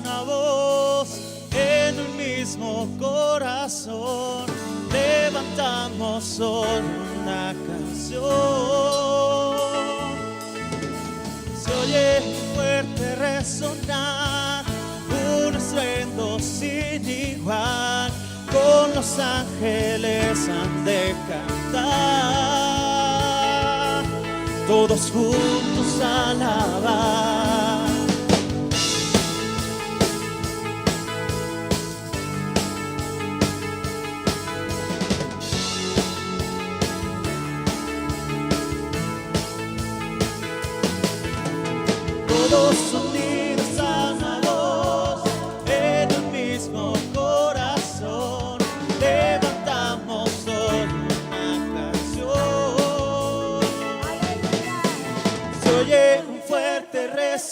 una voz en un mismo corazón. Levantamos solo una canción. Se oye fuerte resonar, un estruendo sin igual. Con los ángeles han de cantar, todos juntos alabar. Todos unidos a una voz en un mismo corazón. Levantamos solo una canción. Se oye un fuerte resonar.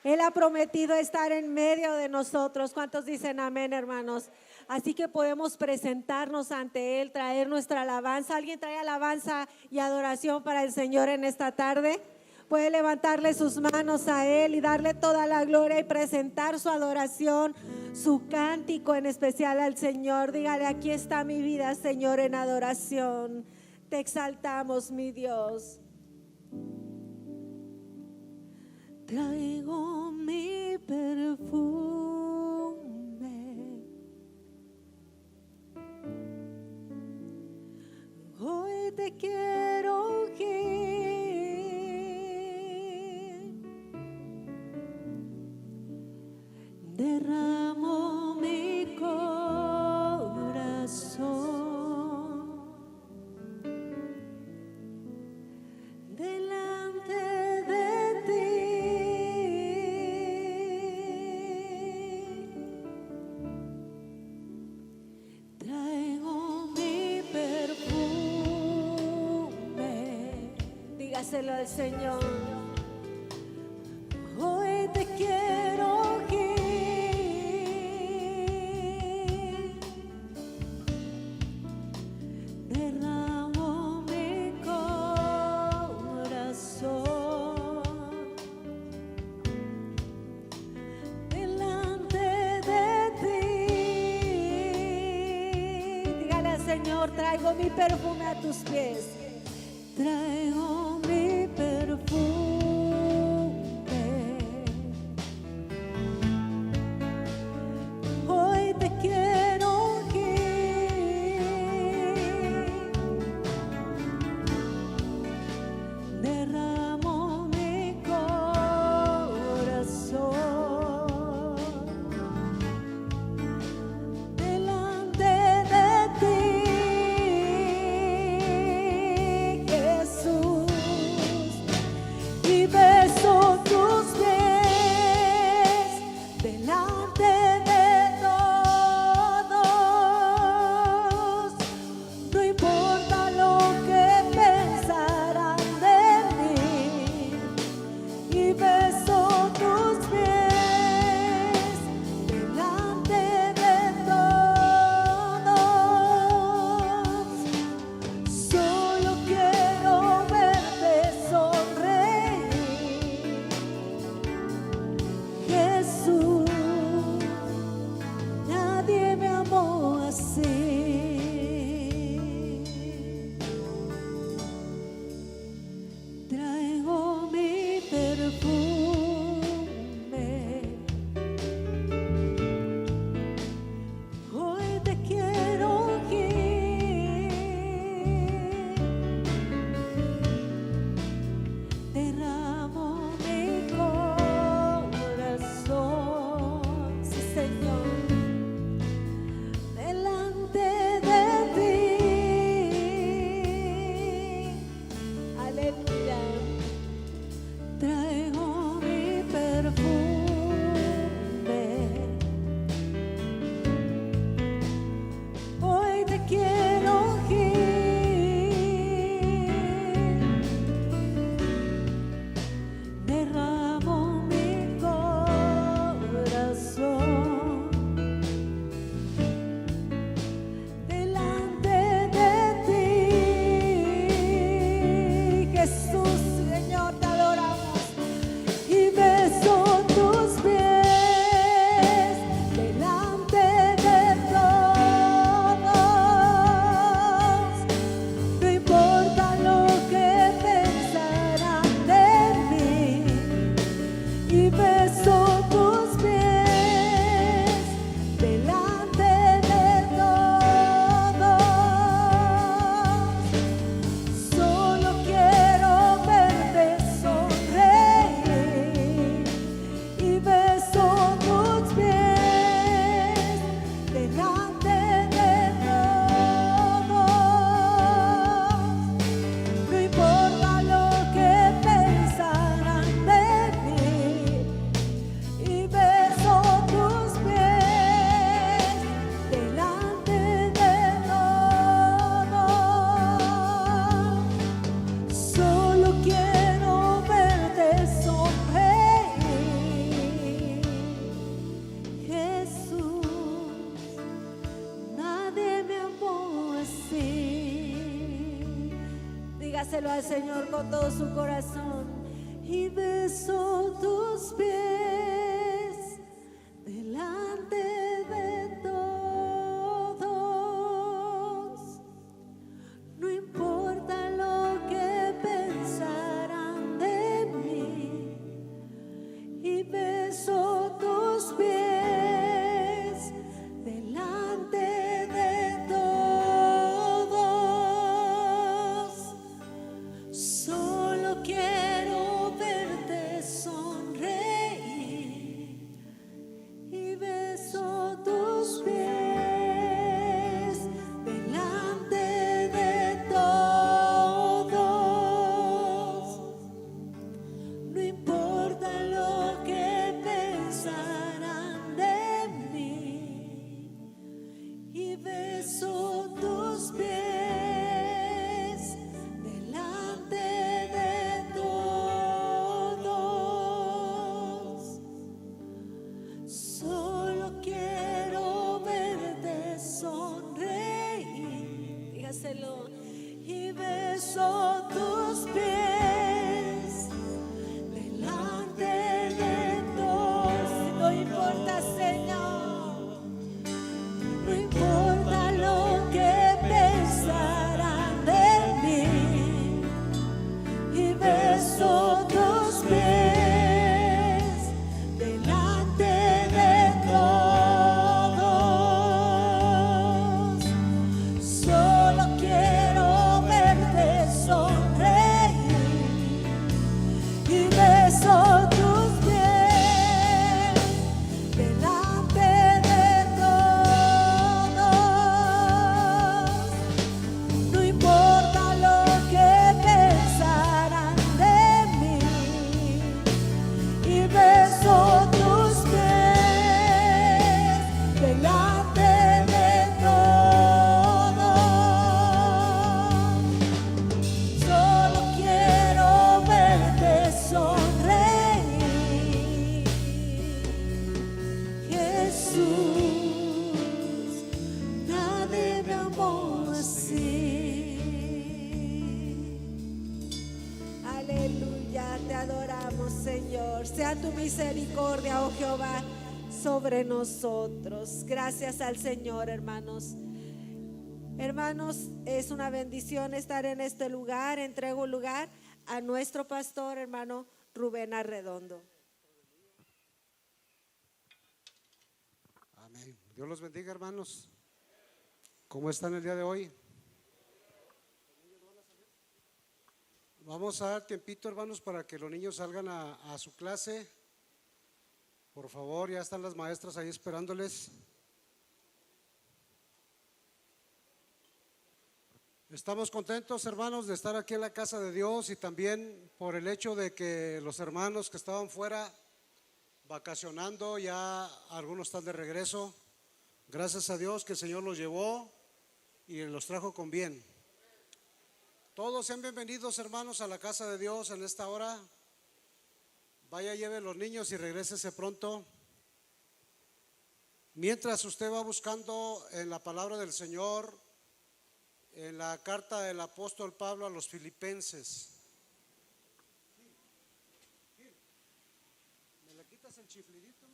Él ha prometido estar en medio de nosotros. ¿Cuántos dicen amén, hermanos? Así que podemos presentarnos ante Él, traer nuestra alabanza. ¿Alguien trae alabanza y adoración para el Señor en esta tarde? Puede levantarle sus manos a Él y darle toda la gloria y presentar su adoración, su cántico en especial al Señor. Dígale: aquí está mi vida, Señor, en adoración. Te exaltamos, mi Dios. Traigo mi perfume, hoy te quiero ungir, derramo mi corazón delante de ti. Traigo mi perfume, dígaselo al Señor. Hoy te quiero ungir, derramo mi corazón delante de ti. Dígale al Señor: traigo mi perfume a tus pies. Traigo mi perfume, hoy te quiero ungir, derramo mi corazón delante de ti, Jesús. al Señor con todo su corazón. Y beso tus pies delante de todos. No importa lo que pensarán de mí. Y beso tus pies delante de todos. Solo quiero verte sonreír. Y beso tus pies delante de todos. No importa lo que pensarán de mí. Y beso tus pies delante de todos. Solo quiero verte sonreír. Dígaselo. Y beso tus pies delante de todos. No importa, Señor, no importa lo que pensarán de mí. Y beso tus pies delante de todos. Solo quiero verte sonreír. Y beso tus pies delante de todos. No importa lo que pensarán de mí. Y beso tus pies delante de todos. Solo quiero verte sonreír. Jesús, nadie me amó así. Aleluya, te adoramos, Señor. Sea tu misericordia, oh Jehová, sobre nosotros. Gracias al Señor, hermanos. Hermanos, es una bendición estar en este lugar. Entrego el lugar a nuestro pastor, hermano Rubén Arredondo. Amén. Dios los bendiga, hermanos. ¿Cómo están el día de hoy? Vamos a dar tiempito, hermanos, para que los niños salgan a su clase. Por favor, ya están las maestras ahí esperándoles. Estamos contentos, hermanos, de estar aquí en la casa de Dios y también por el hecho de que los hermanos que estaban fuera vacacionando, ya algunos están de regreso. Gracias a Dios que el Señor los llevó y los trajo con bien. Todos sean bienvenidos, hermanos, a la casa de Dios en esta hora. Vaya, lleve los niños y regrésese pronto. Mientras usted va buscando en la palabra del Señor, en la carta del apóstol Pablo a los Filipenses. ¿Me le quitas el chiflidito?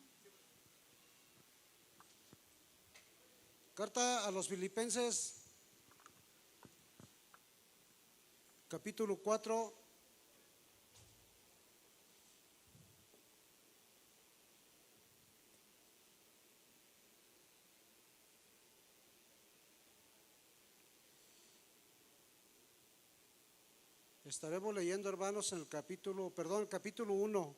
Carta a los Filipenses, capítulo 4. Estaremos leyendo, hermanos, en el capítulo 1.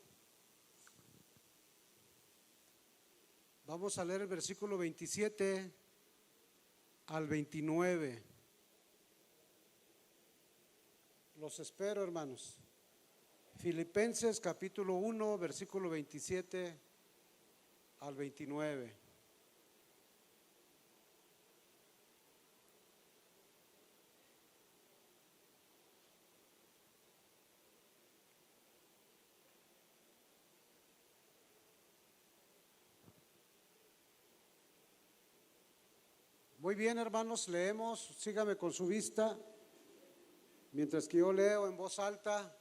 Vamos a leer el versículo 27 al 29. Los espero, hermanos. Filipenses capítulo 1, versículo 27 al 29. Muy bien, hermanos, leemos, sígame con su vista. Mientras que yo leo en voz alta,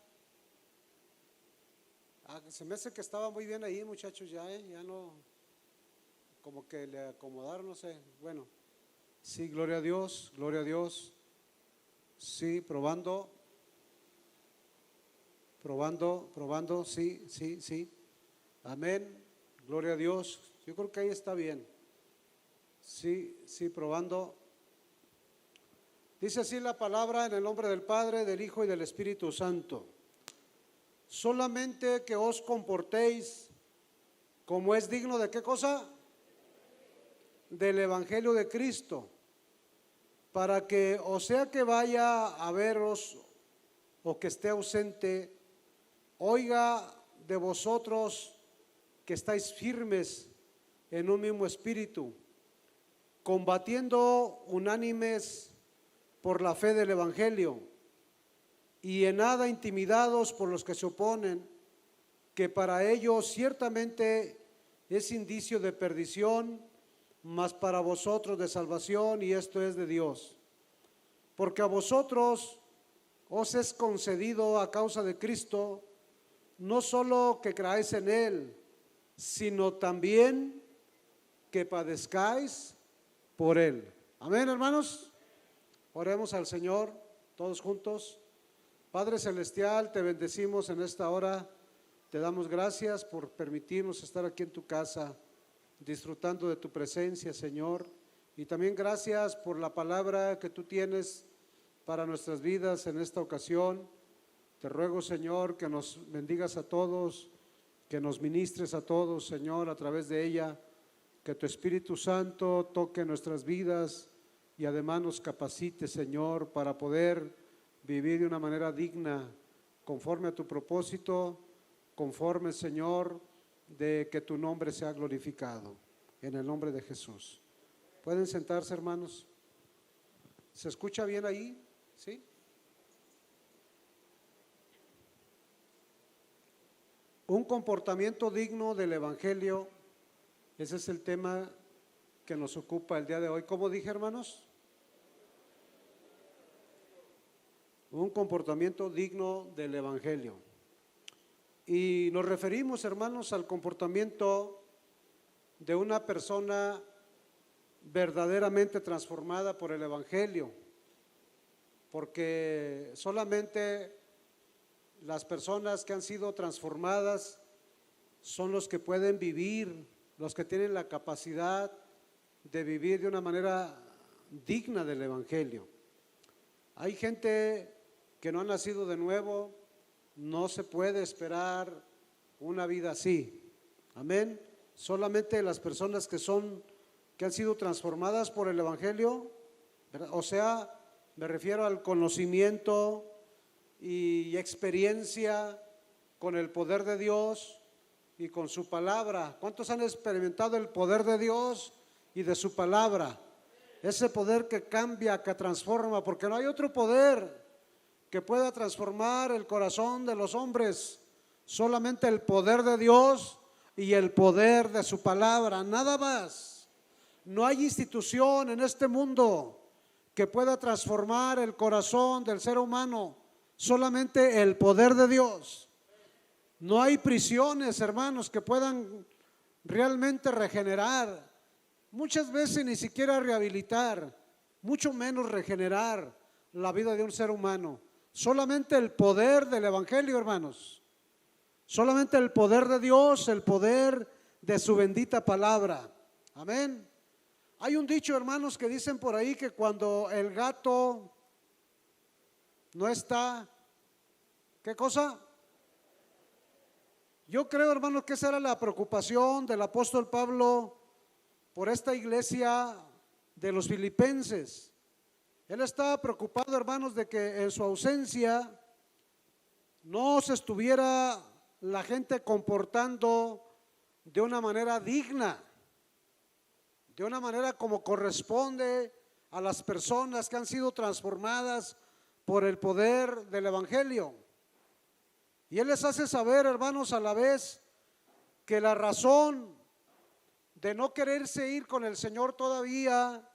se me hace que estaba muy bien ahí, muchachos, ya no, como que le acomodaron, no sé. Bueno, sí, gloria a Dios, gloria a Dios. Sí, probando, sí. Amén, gloria a Dios. Yo creo que ahí está bien. Sí, probando. Dice así la palabra en el nombre del Padre, del Hijo y del Espíritu Santo. Solamente que os comportéis como es digno de ¿qué cosa? Del Evangelio de Cristo, para que o sea que vaya a veros o que esté ausente, oiga de vosotros que estáis firmes en un mismo espíritu, combatiendo unánimes por la fe del Evangelio, y en nada intimidados por los que se oponen, que para ellos ciertamente es indicio de perdición, mas para vosotros de salvación, y esto es de Dios. Porque a vosotros os es concedido a causa de Cristo, no solo que creáis en Él, sino también que padezcáis por Él. Amén, hermanos. Oremos al Señor todos juntos. Padre celestial, te bendecimos en esta hora. Te damos gracias por permitirnos estar aquí en tu casa, disfrutando de tu presencia, Señor. Y también gracias por la palabra que tú tienes para nuestras vidas en esta ocasión. Te ruego, Señor, que nos bendigas a todos, que nos ministres a todos, Señor, a través de ella, que tu Espíritu Santo toque nuestras vidas y además nos capacite, Señor, para poder vivir de una manera digna, conforme a tu propósito, conforme, Señor, de que tu nombre sea glorificado, en el nombre de Jesús. ¿Pueden sentarse, hermanos? ¿Se escucha bien ahí? ¿Sí? Un comportamiento digno del Evangelio, ese es el tema que nos ocupa el día de hoy. ¿Cómo dije, hermanos? Un comportamiento digno del Evangelio. Y nos referimos, hermanos, al comportamiento de una persona verdaderamente transformada por el Evangelio, porque solamente las personas que han sido transformadas son los que pueden vivir, los que tienen la capacidad de vivir de una manera digna del Evangelio. Hay gente que no ha nacido de nuevo, no se puede esperar una vida así. Amén. Solamente las personas que han sido transformadas por el Evangelio, ¿verdad? O sea, me refiero al conocimiento y experiencia con el poder de Dios y con su palabra. ¿Cuántos han experimentado el poder de Dios y de su palabra? Ese poder que cambia, que transforma, porque no hay otro poder que pueda transformar el corazón de los hombres, solamente el poder de Dios y el poder de su palabra, nada más. No hay institución en este mundo que pueda transformar el corazón del ser humano, solamente el poder de Dios. No hay prisiones, hermanos, que puedan realmente regenerar, muchas veces ni siquiera rehabilitar, mucho menos regenerar la vida de un ser humano. Solamente el poder del Evangelio, hermanos. Solamente el poder de Dios, el poder de su bendita palabra. Amén. Hay un dicho, hermanos, que dicen por ahí que cuando el gato no está, ¿qué cosa? Yo creo, hermanos, que esa era la preocupación del apóstol Pablo por esta iglesia de los filipenses. Él estaba preocupado, hermanos, de que en su ausencia no se estuviera la gente comportando de una manera digna, de una manera como corresponde a las personas que han sido transformadas por el poder del Evangelio. Y Él les hace saber, hermanos, a la vez que la razón de no quererse ir con el Señor todavía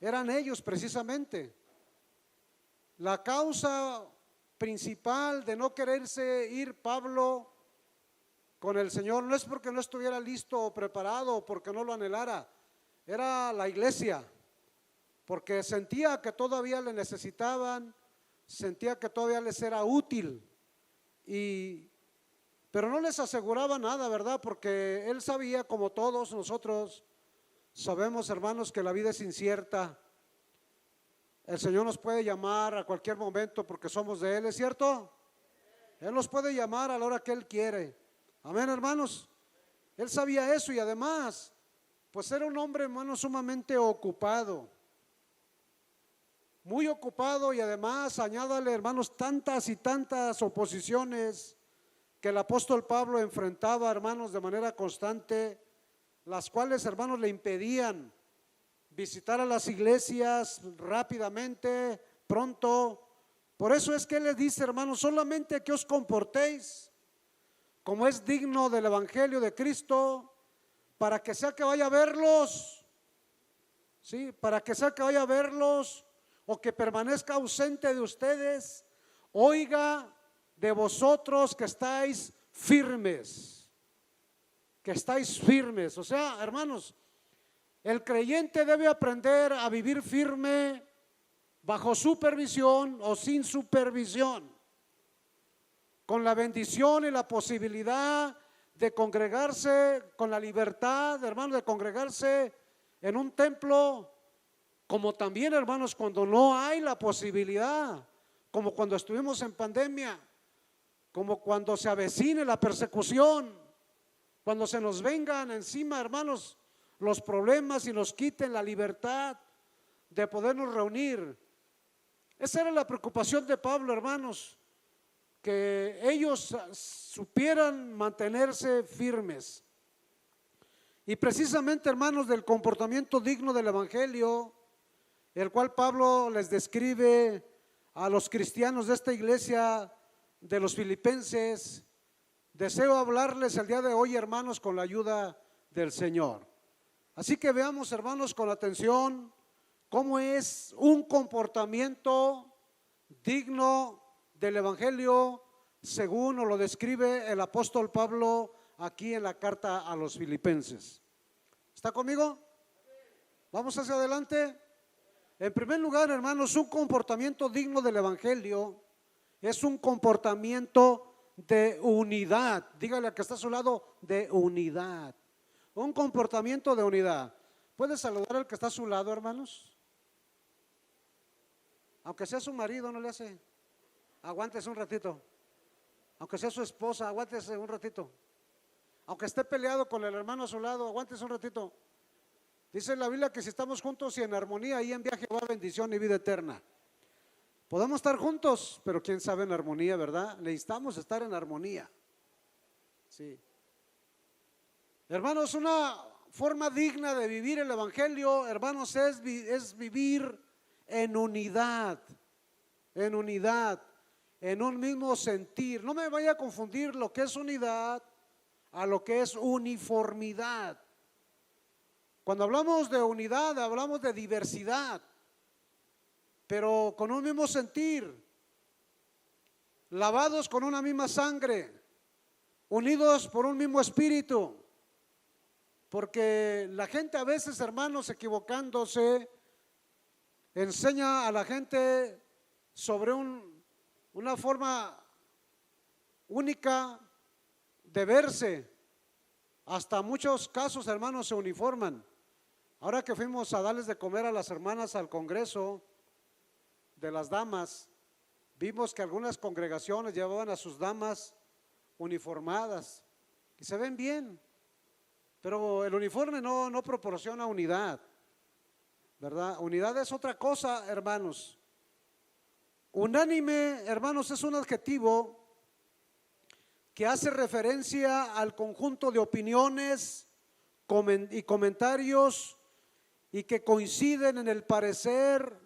eran ellos precisamente. La causa principal de no quererse ir Pablo con el Señor no es porque no estuviera listo o preparado o porque no lo anhelara, era la iglesia, porque sentía que todavía le necesitaban, sentía que todavía les era útil, pero no les aseguraba nada, ¿verdad? Porque él sabía, como todos nosotros sabemos, hermanos, que la vida es incierta. El Señor nos puede llamar a cualquier momento porque somos de Él, ¿es cierto? Él nos puede llamar a la hora que Él quiere. Amén, hermanos. Él sabía eso y además, pues era un hombre, hermano, sumamente ocupado. Muy ocupado y además, añádale, hermanos, tantas y tantas oposiciones que el apóstol Pablo enfrentaba, hermanos, de manera constante, las cuales, hermanos, le impedían visitar a las iglesias rápidamente, pronto. Por eso es que él les dice, hermanos, solamente que os comportéis como es digno del evangelio de Cristo, para que sea que vaya a verlos, ¿sí? Para que sea que vaya a verlos o que permanezca ausente de ustedes, oiga de vosotros que estáis firmes, O sea, hermanos, el creyente debe aprender a vivir firme bajo supervisión o sin supervisión, con la bendición y la posibilidad de congregarse, con la libertad, hermanos, de congregarse en un templo, como también, hermanos, cuando no hay la posibilidad, como cuando estuvimos en pandemia, como cuando se avecine la persecución, cuando se nos vengan encima, hermanos, los problemas y nos quiten la libertad de podernos reunir. Esa era la preocupación de Pablo, hermanos, que ellos supieran mantenerse firmes. Y precisamente, hermanos, del comportamiento digno del evangelio, el cual Pablo les describe a los cristianos de esta iglesia de los filipenses, deseo hablarles el día de hoy, hermanos, con la ayuda del Señor. Así que veamos, hermanos, con atención cómo es un comportamiento digno del evangelio según nos lo describe el apóstol Pablo aquí en la carta a los filipenses. ¿Está conmigo? Vamos hacia adelante. En primer lugar, hermanos, un comportamiento digno del evangelio es un comportamiento de unidad. Dígale al que está a su lado, de unidad. Un comportamiento de unidad. ¿Puede saludar al que está a su lado, hermanos? Aunque sea su marido, no le hace. Aguántese un ratito. Aunque sea su esposa, aguántese un ratito. Aunque esté peleado con el hermano a su lado, aguántese un ratito. Dice la Biblia que si estamos juntos y en armonía, ahí en viaje va bendición y vida eterna. Podemos estar juntos, pero quién sabe en armonía, ¿verdad? Necesitamos estar en armonía. Sí. Hermanos, una forma digna de vivir el evangelio, hermanos, es vivir en unidad, en un mismo sentir. No me vaya a confundir lo que es unidad a lo que es uniformidad. Cuando hablamos de unidad, hablamos de diversidad, pero con un mismo sentir, lavados con una misma sangre, unidos por un mismo espíritu. Porque la gente a veces, hermanos, equivocándose, enseña a la gente sobre una forma única de verse. Hasta muchos casos, hermanos, se uniforman. Ahora que fuimos a darles de comer a las hermanas al congreso de las damas, vimos que algunas congregaciones llevaban a sus damas uniformadas y se ven bien, pero el uniforme no proporciona unidad, ¿verdad? Unidad es otra cosa, hermanos. Unánime, hermanos, es un adjetivo que hace referencia al conjunto de opiniones y comentarios y que coinciden en el parecer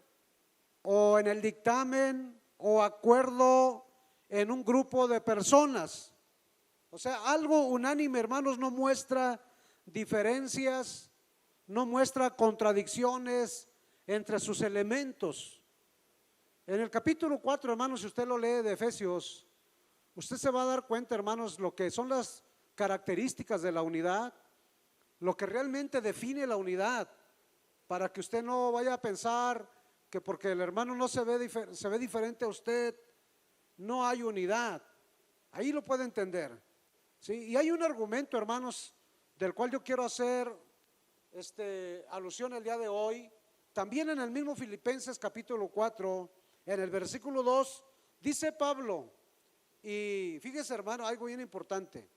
o en el dictamen o acuerdo en un grupo de personas. O sea, algo unánime, hermanos, no muestra diferencias, no muestra contradicciones entre sus elementos. En el capítulo 4, hermanos, si usted lo lee de Efesios, usted se va a dar cuenta, hermanos, lo que son las características de la unidad, lo que realmente define la unidad, para que usted no vaya a pensar que porque el hermano no se ve diferente a usted, no hay unidad. Ahí lo puede entender, ¿sí? Y hay un argumento, hermanos, del cual yo quiero hacer alusión el día de hoy. También en el mismo Filipenses capítulo 4, en el versículo 2, dice Pablo, y fíjese, hermano, algo bien importante.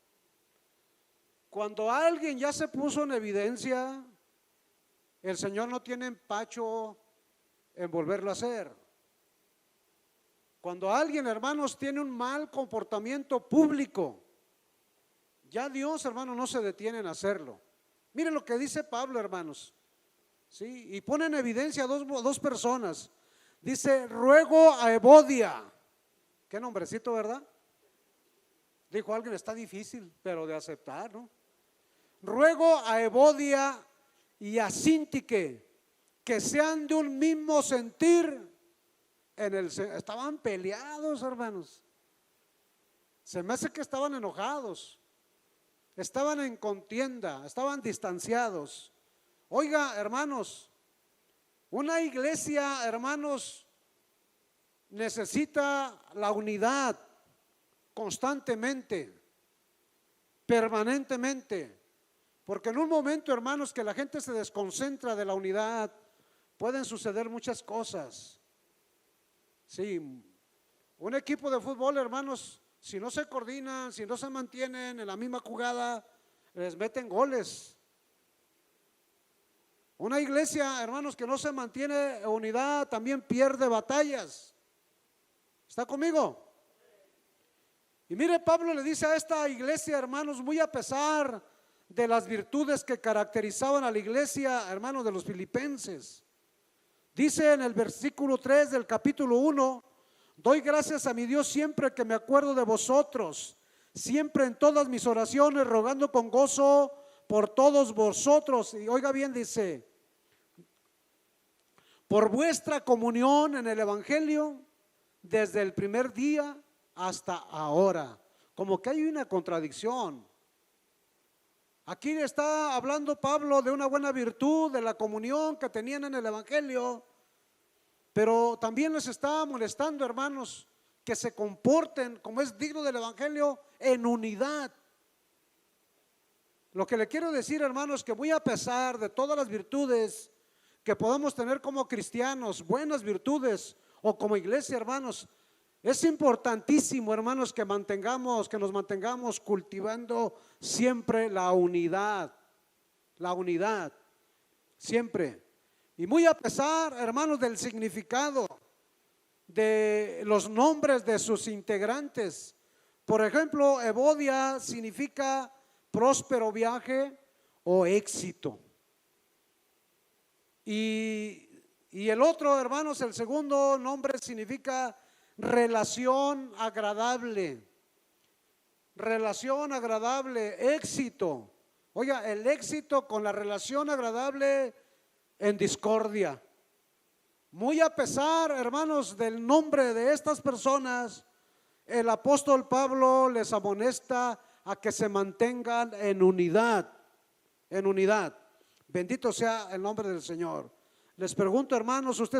Cuando alguien ya se puso en evidencia, el Señor no tiene empacho en volverlo a hacer. Cuando alguien, hermanos, tiene un mal comportamiento público, ya Dios, hermano, no se detiene en hacerlo. Miren lo que dice Pablo, hermanos, ¿sí? Y pone en evidencia dos personas. Dice, ruego a Evodia. Qué nombrecito, ¿verdad? Dijo alguien, está difícil, pero de aceptar, ¿no? Ruego a Evodia y a Síntique que sean de un mismo sentir estaban peleados, hermanos. Se me hace que estaban enojados, estaban en contienda, estaban distanciados. Oiga, hermanos, una iglesia, hermanos, necesita la unidad constantemente, permanentemente, porque en un momento, hermanos, que la gente se desconcentra de la unidad, pueden suceder muchas cosas. Sí, un equipo de fútbol, hermanos, si no se coordinan, si no se mantienen en la misma jugada, les meten goles. Una iglesia, hermanos, que no se mantiene en unidad, también pierde batallas. ¿Está conmigo? Y mire, Pablo le dice a esta iglesia, hermanos, muy a pesar de las virtudes que caracterizaban a la iglesia, hermanos, de los filipenses. Dice en el versículo 3 del capítulo 1, doy gracias a mi Dios siempre que me acuerdo de vosotros, siempre en todas mis oraciones, rogando con gozo por todos vosotros. Y oiga bien, dice, por vuestra comunión en el evangelio desde el primer día hasta ahora. Como que hay una contradicción. Aquí está hablando Pablo de una buena virtud, de la comunión que tenían en el evangelio, pero también les está molestando, hermanos, que se comporten como es digno del evangelio en unidad. Lo que le quiero decir, hermanos, que muy a pesar de todas las virtudes que podamos tener como cristianos, buenas virtudes o como iglesia, hermanos, es importantísimo, hermanos, que nos mantengamos cultivando siempre la unidad, siempre. Y muy a pesar, hermanos, del significado de los nombres de sus integrantes. Por ejemplo, Evodia significa próspero viaje o éxito. Y el otro, hermanos, el segundo nombre significa relación agradable, éxito. Oiga, el éxito con la relación agradable en discordia. Muy a pesar, hermanos, del nombre de estas personas, el apóstol Pablo les amonesta a que se mantengan en unidad. Bendito sea el nombre del Señor. Les pregunto, hermanos, usted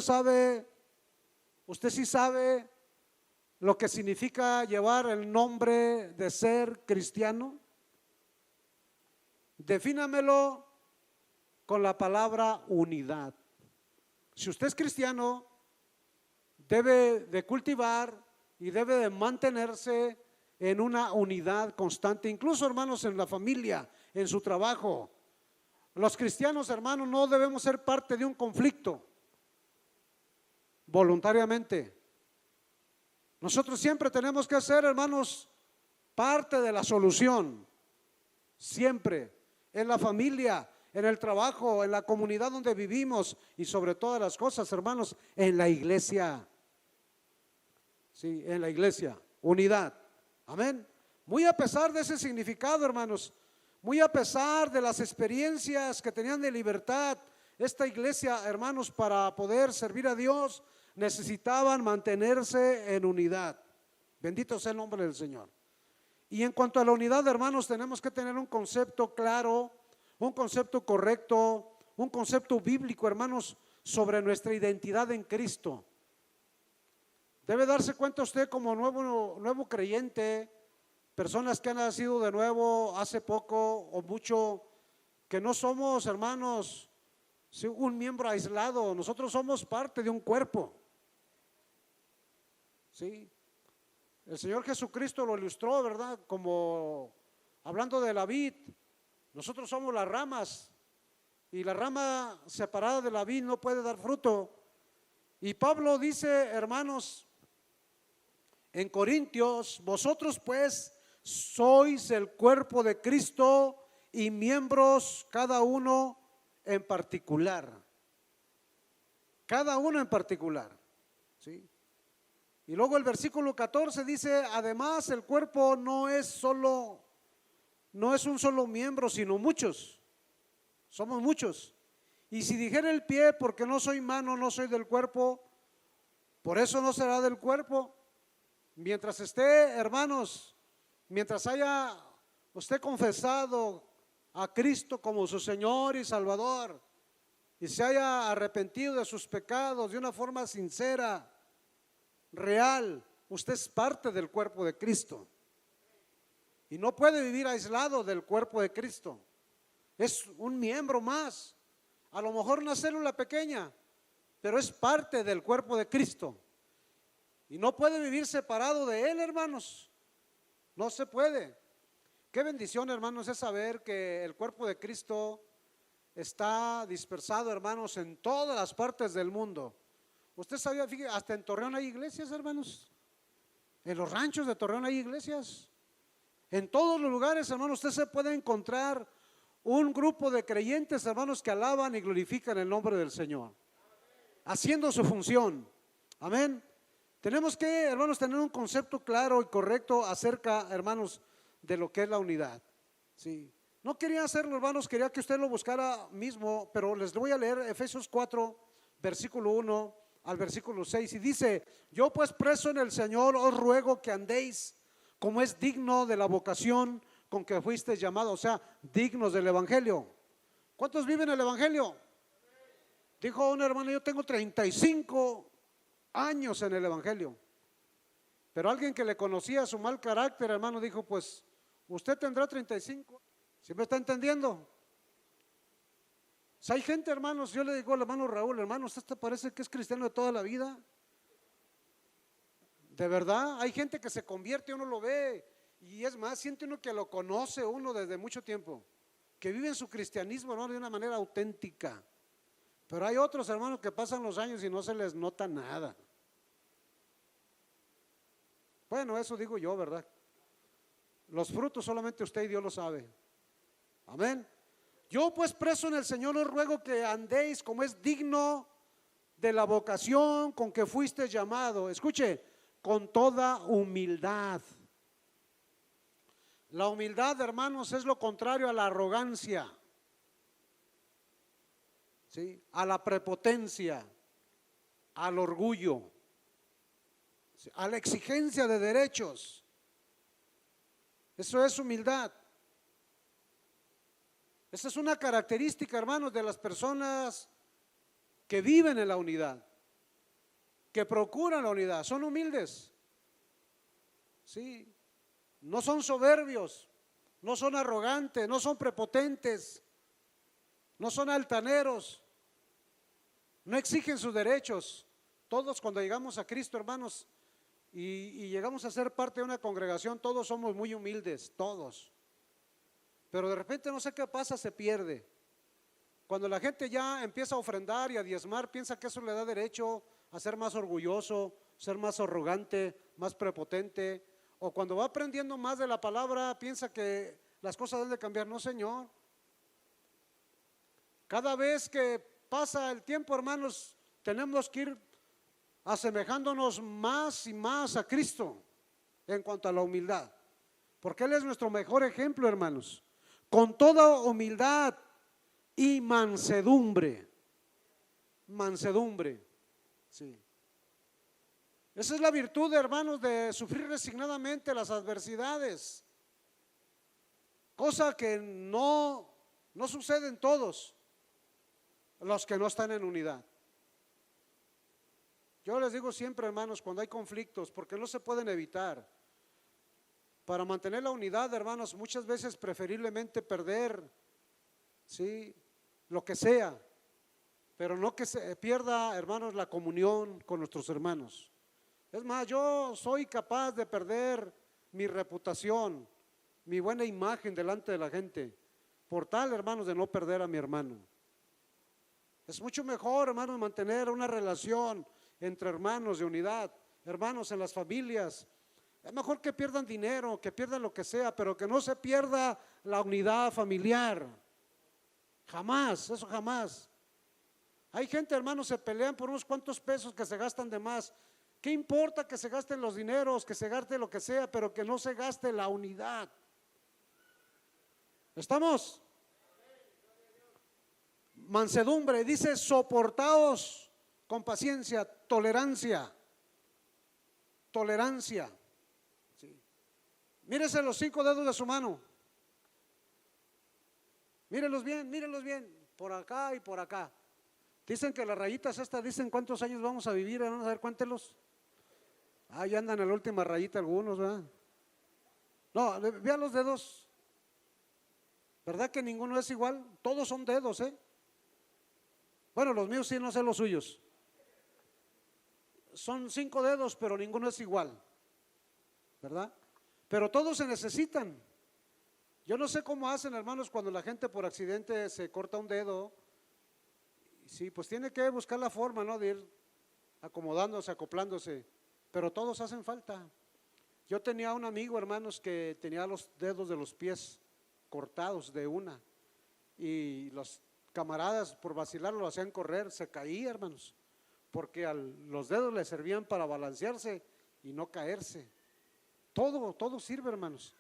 sí sabe lo que significa llevar el nombre de ser cristiano? Defínamelo con la palabra unidad. Si usted es cristiano, debe de cultivar y debe de mantenerse en una unidad constante, incluso, hermanos, en la familia, en su trabajo. Los cristianos, hermanos, no debemos ser parte de un conflicto voluntariamente. Nosotros siempre tenemos que ser, hermanos, parte de la solución, siempre, en la familia, en el trabajo, en la comunidad donde vivimos y sobre todas las cosas, hermanos, en la iglesia. Sí, en la iglesia, unidad. Amén. Muy a pesar de ese significado, hermanos, muy a pesar de las experiencias que tenían de libertad esta iglesia, hermanos, para poder servir a Dios, necesitaban mantenerse en unidad. Bendito sea el nombre del Señor. Y en cuanto a la unidad, hermanos, tenemos que tener un concepto claro, un concepto correcto, un concepto bíblico, hermanos, sobre nuestra identidad en Cristo. Debe darse cuenta usted como nuevo creyente, personas que han nacido de nuevo hace poco o mucho, que no somos, hermanos, un miembro aislado. Nosotros somos parte de un cuerpo. ¿Sí? El Señor Jesucristo lo ilustró, ¿verdad? Como hablando de la vid, nosotros somos las ramas y la rama separada de la vid no puede dar fruto. Y Pablo dice, hermanos, en Corintios, vosotros pues sois el cuerpo de Cristo y miembros cada uno en particular. Cada uno en particular. ¿Sí? Y luego el versículo 14 dice, además el cuerpo no es un solo miembro, sino muchos. Somos muchos. Y si dijera el pie, porque no soy mano, no soy del cuerpo, por eso no será del cuerpo. Mientras esté, hermanos, mientras haya usted confesado a Cristo como su Señor y Salvador y se haya arrepentido de sus pecados de una forma sincera, real, usted es parte del cuerpo de Cristo y no puede vivir aislado del cuerpo de Cristo. Es un miembro más, a lo mejor una célula pequeña, pero es parte del cuerpo de Cristo y no puede vivir separado de Él, hermanos. No se puede. Qué bendición, hermanos, es saber que el cuerpo de Cristo está dispersado, hermanos, en todas las partes del mundo. Usted sabía, fíjate, hasta en Torreón hay iglesias, hermanos. En los ranchos de Torreón hay iglesias. En todos los lugares, hermanos, usted se puede encontrar un grupo de creyentes, hermanos, que alaban y glorifican el nombre del Señor, haciendo su función. Amén. Tenemos que, hermanos, tener un concepto claro y correcto acerca, hermanos, de lo que es la unidad. Sí. No quería hacerlo, hermanos, quería que usted lo buscara mismo, pero les voy a leer Efesios 4, versículo 1 al versículo 6, y dice: yo pues preso en el Señor os ruego que andéis como es digno de la vocación con que fuisteis llamados, o sea, dignos del evangelio. ¿Cuántos viven el evangelio? Dijo un hermano, yo tengo 35 años en el evangelio. Pero alguien que le conocía su mal carácter, hermano, dijo, pues usted tendrá 35. ¿Sí me está entendiendo? Si hay gente, hermanos, yo le digo al hermano Raúl, hermano, ¿usted te parece que es cristiano de toda la vida? De verdad, hay gente que se convierte, uno lo ve, y es más, siente uno que lo conoce uno desde mucho tiempo, que viven su cristianismo, hermano, de una manera auténtica. Pero hay otros, hermanos, que pasan los años y no se les nota nada. Bueno, eso digo yo, ¿verdad? Los frutos solamente usted y Dios lo sabe. Amén. Yo pues preso en el Señor os ruego que andéis como es digno de la vocación con que fuiste llamado. Escuche, con toda humildad. La humildad, hermanos, es lo contrario a la arrogancia, ¿sí? A la prepotencia, al orgullo, ¿sí? A la exigencia de derechos. Eso es humildad. Esa es una característica, hermanos, de las personas que viven en la unidad, que procuran la unidad, son humildes. Sí, no son soberbios, no son arrogantes, no son prepotentes, no son altaneros, no exigen sus derechos. Todos cuando llegamos a Cristo, hermanos, y llegamos a ser parte de una congregación, todos somos muy humildes, todos. Pero de repente no sé qué pasa, se pierde. Cuando la gente ya empieza a ofrendar y a diezmar, piensa que eso le da derecho a ser más orgulloso, ser más arrogante, más prepotente. O cuando va aprendiendo más de la palabra, piensa que las cosas deben de cambiar. No, Señor. Cada vez que pasa el tiempo, hermanos, tenemos que ir asemejándonos más y más a Cristo en cuanto a la humildad, porque Él es nuestro mejor ejemplo, hermanos. Con toda humildad y mansedumbre. Mansedumbre, sí. Esa es la virtud, hermanos, de sufrir resignadamente las adversidades. Cosa que no sucede en todos los que no están en unidad. Yo les digo siempre, hermanos, cuando hay conflictos, porque no se pueden evitar, para mantener la unidad, hermanos, muchas veces preferiblemente perder, ¿sí?, lo que sea, pero no que se pierda, hermanos, la comunión con nuestros hermanos. Es más, yo soy capaz de perder mi reputación, mi buena imagen delante de la gente, por tal, hermanos, de no perder a mi hermano. Es mucho mejor, hermanos, mantener una relación entre hermanos de unidad, hermanos en las familias. Es mejor que pierdan dinero, que pierdan lo que sea, pero que no se pierda la unidad familiar. Jamás, eso jamás. Hay gente, hermanos, se pelean por unos cuantos pesos que se gastan de más. ¿Qué importa que se gasten los dineros, que se gaste lo que sea, pero que no se gaste la unidad? ¿Estamos? Mansedumbre, dice soportaos con paciencia, tolerancia. Tolerancia. Sí. Mírese los 5 dedos de su mano. Mírenlos bien, por acá y por acá. Dicen que las rayitas estas dicen cuántos años vamos a vivir, vamos a ver, cuéntelos. Ya andan en la última rayita algunos, ¿verdad? No, vean los dedos. ¿Verdad que ninguno es igual? Todos son dedos, ¿eh? Bueno, los míos sí, no sé los suyos. Son 5 dedos, pero ninguno es igual, ¿verdad? Pero todos se necesitan. Yo no sé cómo hacen, hermanos, cuando la gente por accidente se corta un dedo. Sí, pues tiene que buscar la forma, ¿no?, de ir acomodándose, acoplándose, pero todos hacen falta. Yo tenía un amigo, hermanos, que tenía los dedos de los pies cortados de una, y los camaradas por vacilarlo lo hacían correr, se caía, hermanos, porque los dedos le servían para balancearse y no caerse. Todo sirve, hermanos.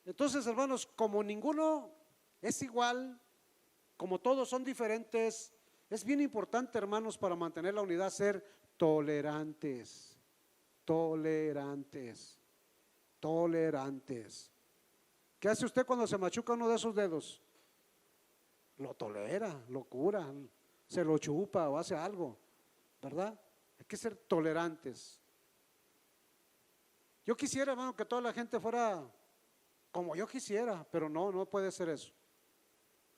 Entonces, hermanos, como ninguno es igual, como todos son diferentes, es bien importante, hermanos, para mantener la unidad, ser tolerantes, tolerantes, tolerantes. ¿Qué hace usted cuando se machuca uno de esos dedos? Lo tolera, lo cura, se lo chupa o hace algo, ¿verdad? Hay que ser tolerantes. Yo quisiera, hermano, que toda la gente fuera como yo quisiera, pero no puede ser eso.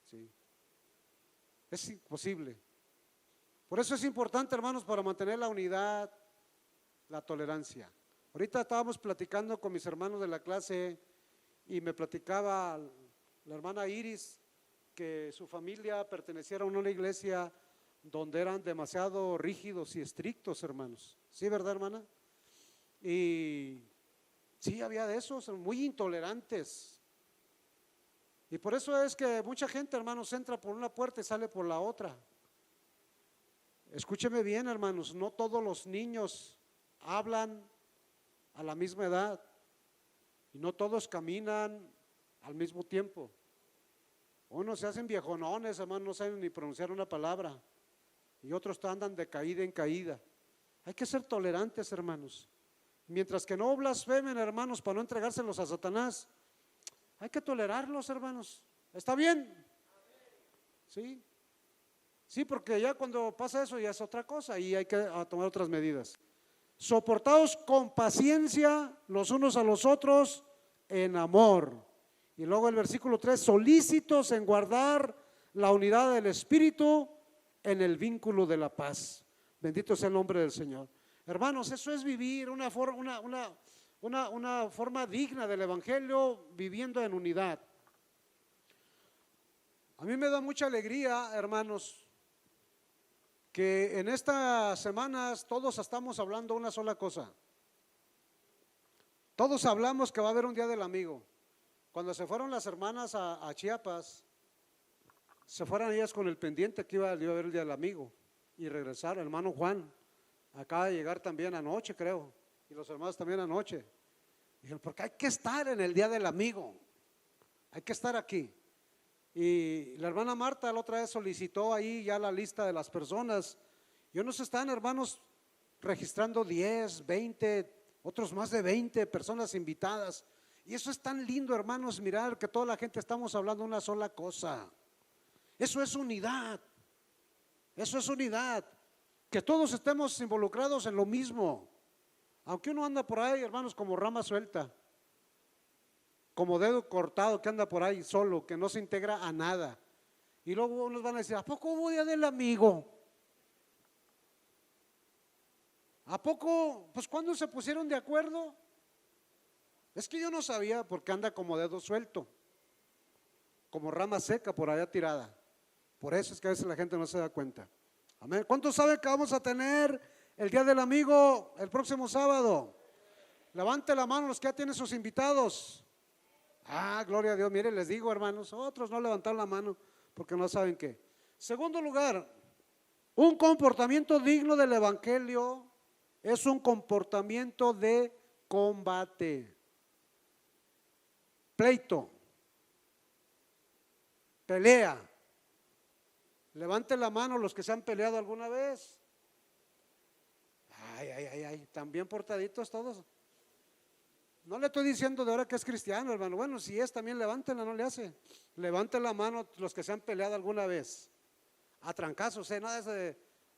Sí. Es imposible. Por eso es importante, hermanos, para mantener la unidad, la tolerancia. Ahorita estábamos platicando con mis hermanos de la clase y me platicaba la hermana Iris que su familia pertenecía a una iglesia donde eran demasiado rígidos y estrictos, hermanos. ¿Sí, verdad, hermana? Y sí, había de esos, muy intolerantes. Y por eso es que mucha gente, hermanos, entra por una puerta y sale por la otra. Escúcheme bien, hermanos, no todos los niños hablan a la misma edad y no todos caminan al mismo tiempo. Unos se hacen viejonones, hermanos, no saben ni pronunciar una palabra, y otros andan de caída en caída. Hay que ser tolerantes, hermanos. Mientras que no blasfemen, hermanos, para no entregárselos a Satanás, hay que tolerarlos, hermanos. ¿Está bien? Sí. Sí, porque ya cuando pasa eso ya es otra cosa y hay que tomar otras medidas. Soportaos con paciencia los unos a los otros en amor. Y luego el versículo 3, solícitos en guardar la unidad del Espíritu en el vínculo de la paz. Bendito sea el nombre del Señor. Hermanos, eso es vivir una forma digna del Evangelio, viviendo en unidad. A mí me da mucha alegría, hermanos, que en estas semanas todos estamos hablando una sola cosa. Todos hablamos que va a haber un día del amigo. Cuando se fueron las hermanas a Chiapas, se fueron ellas con el pendiente que iba a haber el día del amigo y regresaron. Hermano Juan acaba de llegar también anoche, creo, y los hermanos también anoche. Dijeron, porque hay que estar en el día del amigo, hay que estar aquí. Y la hermana Marta la otra vez solicitó ahí ya la lista de las personas, y unos están, hermanos, registrando 10, 20, otros más de 20 personas invitadas. Y eso es tan lindo, hermanos, mirar que toda la gente estamos hablando una sola cosa. Eso es unidad. Eso es unidad. Que todos estemos involucrados en lo mismo. Aunque uno anda por ahí, hermanos, como rama suelta, como dedo cortado que anda por ahí solo, que no se integra a nada. Y luego unos van a decir, ¿a poco hubo día del amigo? ¿A poco? Pues ¿cuándo se pusieron de acuerdo? Es que yo no sabía porque anda como dedo suelto, como rama seca por allá tirada. Por eso es que a veces la gente no se da cuenta. Amén. ¿Cuántos saben que vamos a tener el día del amigo el próximo sábado? Levante la mano los que ya tienen sus invitados. Ah, gloria a Dios. Mire, les digo, hermanos, otros no levantaron la mano porque no saben qué. Segundo lugar, un comportamiento digno del evangelio es un comportamiento de combate. Pleito, pelea. Levante la mano los que se han peleado alguna vez. Ay, tan bien portaditos todos. No le estoy diciendo de ahora que es cristiano, hermano. Bueno, si es también levántela, no le hace. Levante la mano los que se han peleado alguna vez. A trancazos,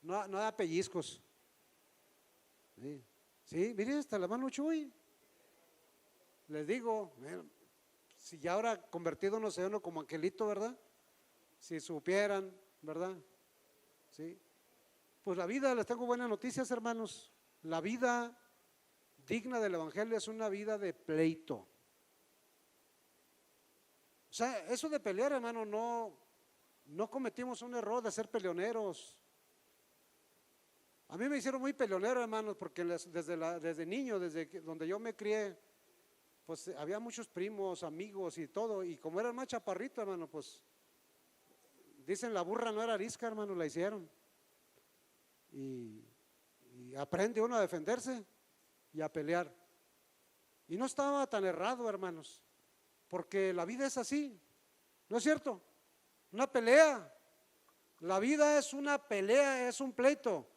no da pellizcos. Sí, mire, hasta la mano Chuy. Les digo, si ya ahora convertido no sé uno como angelito, ¿verdad? Si supieran, ¿verdad? Sí. Pues la vida, les tengo buenas noticias, hermanos. La vida digna del evangelio es una vida de pleito. O sea, eso de pelear, hermano, no cometimos un error de ser peleoneros. A mí me hicieron muy peleonero, hermanos, porque desde niño, donde yo me crié, pues había muchos primos, amigos y todo, y como era el más chaparrito, hermano, pues dicen la burra no era arisca, hermano, la hicieron. Y aprende uno a defenderse y a pelear. Y no estaba tan errado, hermanos, porque la vida es así, ¿no es cierto? Una pelea. La vida es una pelea, es un pleito.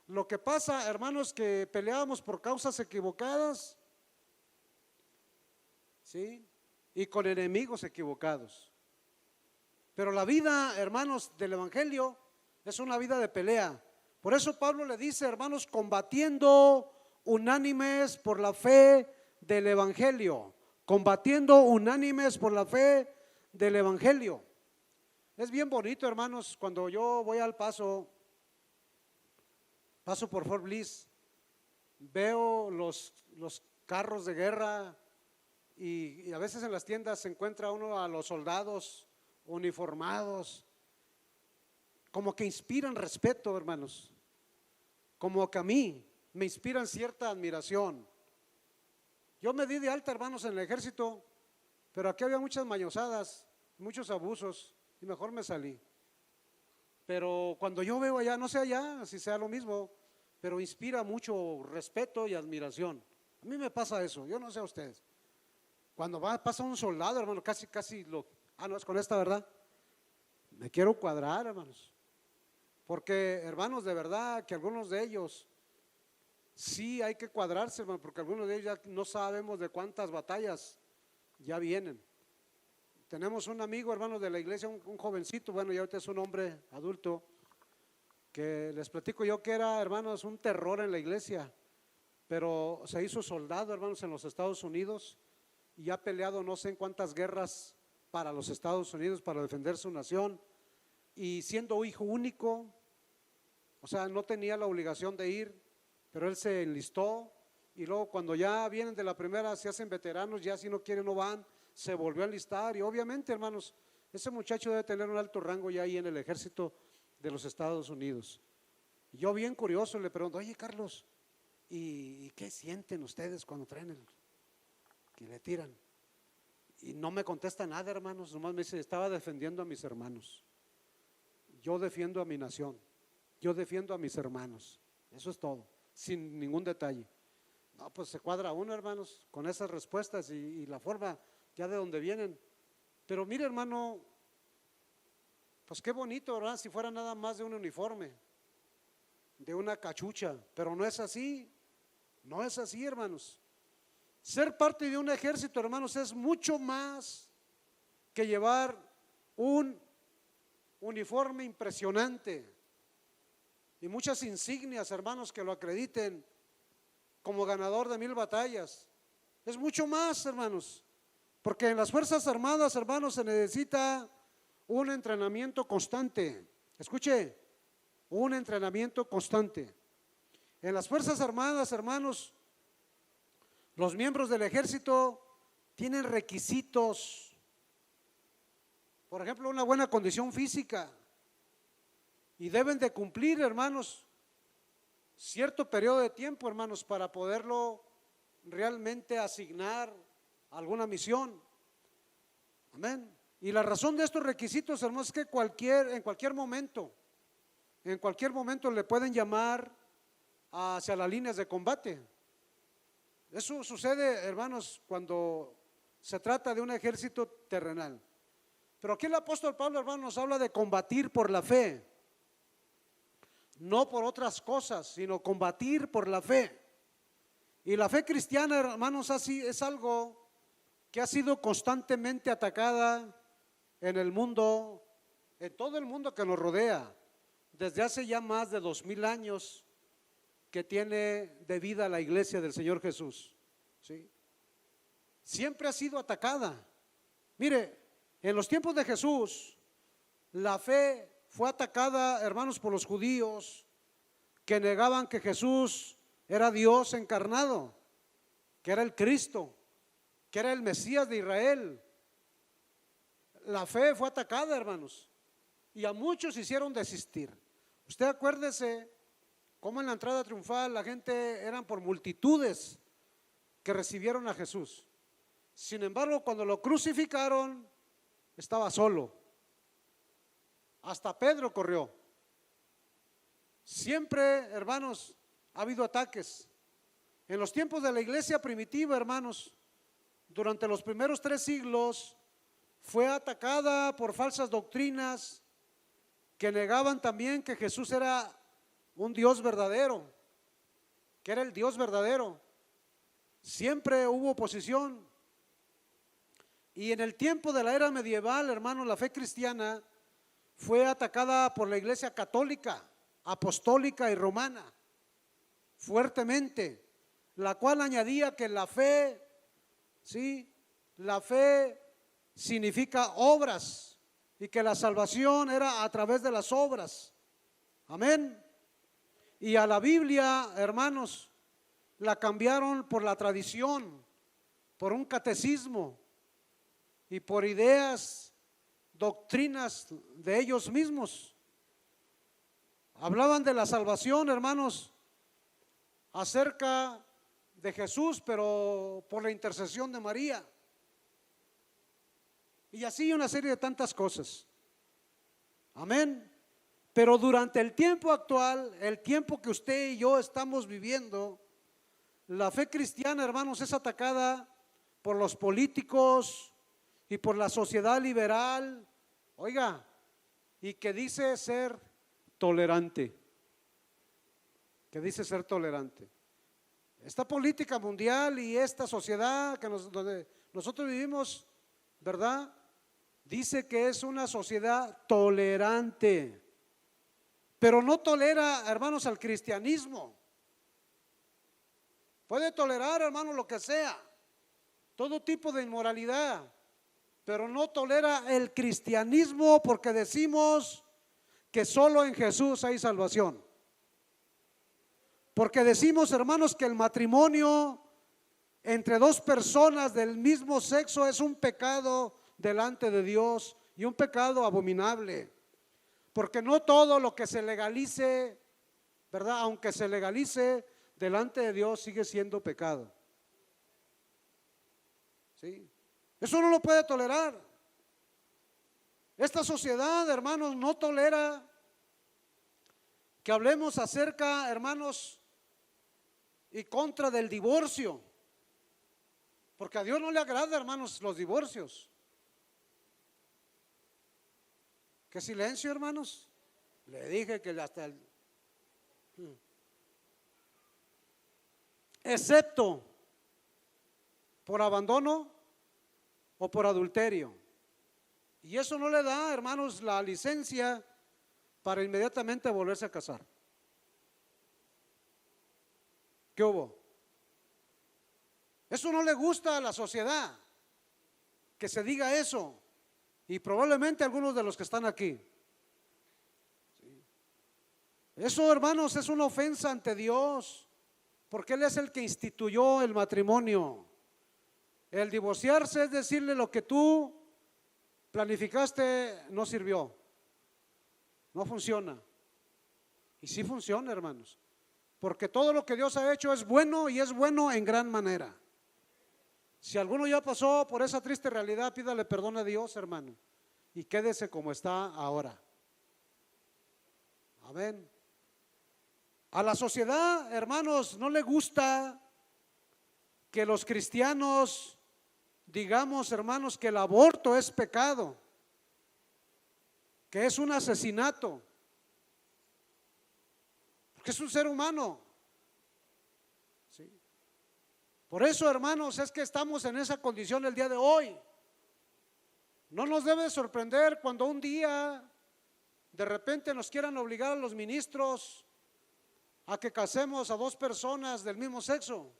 Lo que pasa, hermanos, que peleamos por causas equivocadas, ¿sí? Y con enemigos equivocados. Pero la vida, hermanos, del evangelio es una vida de pelea. Por eso Pablo le dice, hermanos, combatiendo unánimes por la fe del evangelio. Combatiendo unánimes por la fe del evangelio. Es bien bonito, hermanos, cuando yo voy al paso por Fort Bliss, veo los carros de guerra y a veces en las tiendas se encuentra uno a los soldados uniformados, como que inspiran respeto, hermanos, como que a mí me inspiran cierta admiración. Yo me di de alta, hermanos, en el ejército, pero aquí había muchas mañosadas, muchos abusos y mejor me salí. Pero cuando yo veo allá, no sé allá si sea lo mismo, pero inspira mucho respeto y admiración. A mí me pasa eso, yo no sé a ustedes. Cuando pasa un soldado, hermano, casi no es con esta, ¿verdad? Me quiero cuadrar, hermanos. Porque, hermanos, de verdad que algunos de ellos sí hay que cuadrarse, hermano, porque algunos de ellos ya no sabemos de cuántas batallas ya vienen. Tenemos un amigo, hermano, de la iglesia, un jovencito, bueno, ya ahorita es un hombre adulto, que les platico yo que era, hermanos, un terror en la iglesia, pero se hizo soldado, hermanos, en los Estados Unidos y ha peleado no sé en cuántas guerras para los Estados Unidos para defender su nación, y siendo hijo único, o sea, no tenía la obligación de ir, pero él se enlistó, y luego cuando ya vienen de la primera se hacen veteranos, ya si no quieren no van, se volvió a enlistar. Y obviamente, hermanos, ese muchacho debe tener un alto rango ya ahí en el ejército de los Estados Unidos. Y yo bien curioso le pregunto, oye Carlos, ¿y qué sienten ustedes cuando traen que le tiran? Y no me contesta nada, hermanos, nomás me dice, estaba defendiendo a mis hermanos. Yo defiendo a mi nación, yo defiendo a mis hermanos, eso es todo, sin ningún detalle. No, pues se cuadra uno, hermanos, con esas respuestas y la forma ya de donde vienen. Pero mire, hermano, pues qué bonito, ¿verdad? Si fuera nada más de un uniforme. de una cachucha, pero no es así, no es así, hermanos. Ser parte de un ejército, hermanos, es mucho más que llevar un uniforme impresionante y muchas insignias, hermanos, que lo acrediten como ganador de 1000 batallas. Es mucho más, hermanos, porque en las Fuerzas Armadas, hermanos, se necesita un entrenamiento constante. Escuche, un entrenamiento constante. En las Fuerzas Armadas, hermanos, los miembros del ejército tienen requisitos. Por ejemplo, una buena condición física, y deben de cumplir, hermanos, cierto periodo de tiempo, hermanos, para poderlo realmente asignar a alguna misión. Amén. Y la razón de estos requisitos, hermanos, es que en cualquier momento le pueden llamar hacia las líneas de combate. Eso sucede, hermanos, cuando se trata de un ejército terrenal. Pero aquí el apóstol Pablo, hermanos, nos habla de combatir por la fe, no por otras cosas, sino combatir por la fe. Y la fe cristiana, hermanos, así es algo que ha sido constantemente atacada en el mundo, en todo el mundo que nos rodea, desde hace ya más de 2000 años que tiene de vida la iglesia del Señor Jesús, ¿sí? Siempre ha sido atacada. Mire, en los tiempos de Jesús, la fe fue atacada, hermanos, por los judíos que negaban que Jesús era Dios encarnado, que era el Cristo, que era el Mesías de Israel. La fe fue atacada, hermanos, y a muchos hicieron desistir. Usted acuérdese cómo en la entrada triunfal la gente eran por multitudes que recibieron a Jesús. Sin embargo, cuando lo crucificaron, estaba solo. Hasta Pedro corrió. Siempre, hermanos, ha habido ataques. En los tiempos de la iglesia primitiva, hermanos, durante los primeros 3 siglos, fue atacada por falsas doctrinas que negaban también que Jesús era un Dios verdadero, que era el Dios verdadero. Siempre hubo oposición. Y en el tiempo de la era medieval, hermanos, la fe cristiana fue atacada por la iglesia católica, apostólica y romana, fuertemente, la cual añadía que la fe, ¿sí? La fe significa obras y que la salvación era a través de las obras. Amén. Y a la Biblia, hermanos, la cambiaron por la tradición, por un catecismo y por ideas, doctrinas de ellos mismos. Hablaban de la salvación, hermanos, acerca de Jesús, pero por la intercesión de María. Y así una serie de tantas cosas. Amén. Pero durante el tiempo actual, el tiempo que usted y yo estamos viviendo, la fe cristiana, hermanos, es atacada por los políticos y por la sociedad liberal, oiga, y que dice ser tolerante, Esta política mundial y esta sociedad donde nosotros vivimos, ¿verdad? Dice que es una sociedad tolerante, pero no tolera, hermanos, al cristianismo. Puede tolerar, hermanos, lo que sea, todo tipo de inmoralidad, pero no tolera el cristianismo, porque decimos que solo en Jesús hay salvación. Porque decimos, hermanos, que el matrimonio entre 2 personas del mismo sexo es un pecado delante de Dios y un pecado abominable. Porque no todo lo que se legalice, ¿verdad? Aunque se legalice delante de Dios, sigue siendo pecado. ¿Sí? Eso no lo puede tolerar. Esta sociedad, hermanos, no tolera que hablemos acerca, hermanos, y contra del divorcio, porque a Dios no le agrada, hermanos, los divorcios. ¿Qué silencio, hermanos? Le dije que hasta excepto por abandono o por adulterio. Y eso no le da, hermanos, la licencia para inmediatamente volverse a casar. ¿Qué hubo? Eso no le gusta a la sociedad, que se diga eso, y probablemente algunos de los que están aquí. Eso, hermanos, es una ofensa ante Dios, porque Él es el que instituyó el matrimonio. El divorciarse es decirle: lo que tú planificaste no sirvió, no funciona. Y sí funciona, hermanos, porque todo lo que Dios ha hecho es bueno, y es bueno en gran manera. Si alguno ya pasó por esa triste realidad, pídale perdón a Dios, hermano, y quédese como está ahora. Amén. A la sociedad, hermanos, no le gusta que los cristianos digamos, hermanos, que el aborto es pecado, que es un asesinato, porque es un ser humano. ¿Sí? Por eso, hermanos, es que estamos en esa condición el día de hoy. No nos debe sorprender cuando un día de repente nos quieran obligar a los ministros a que casemos a dos personas del mismo sexo.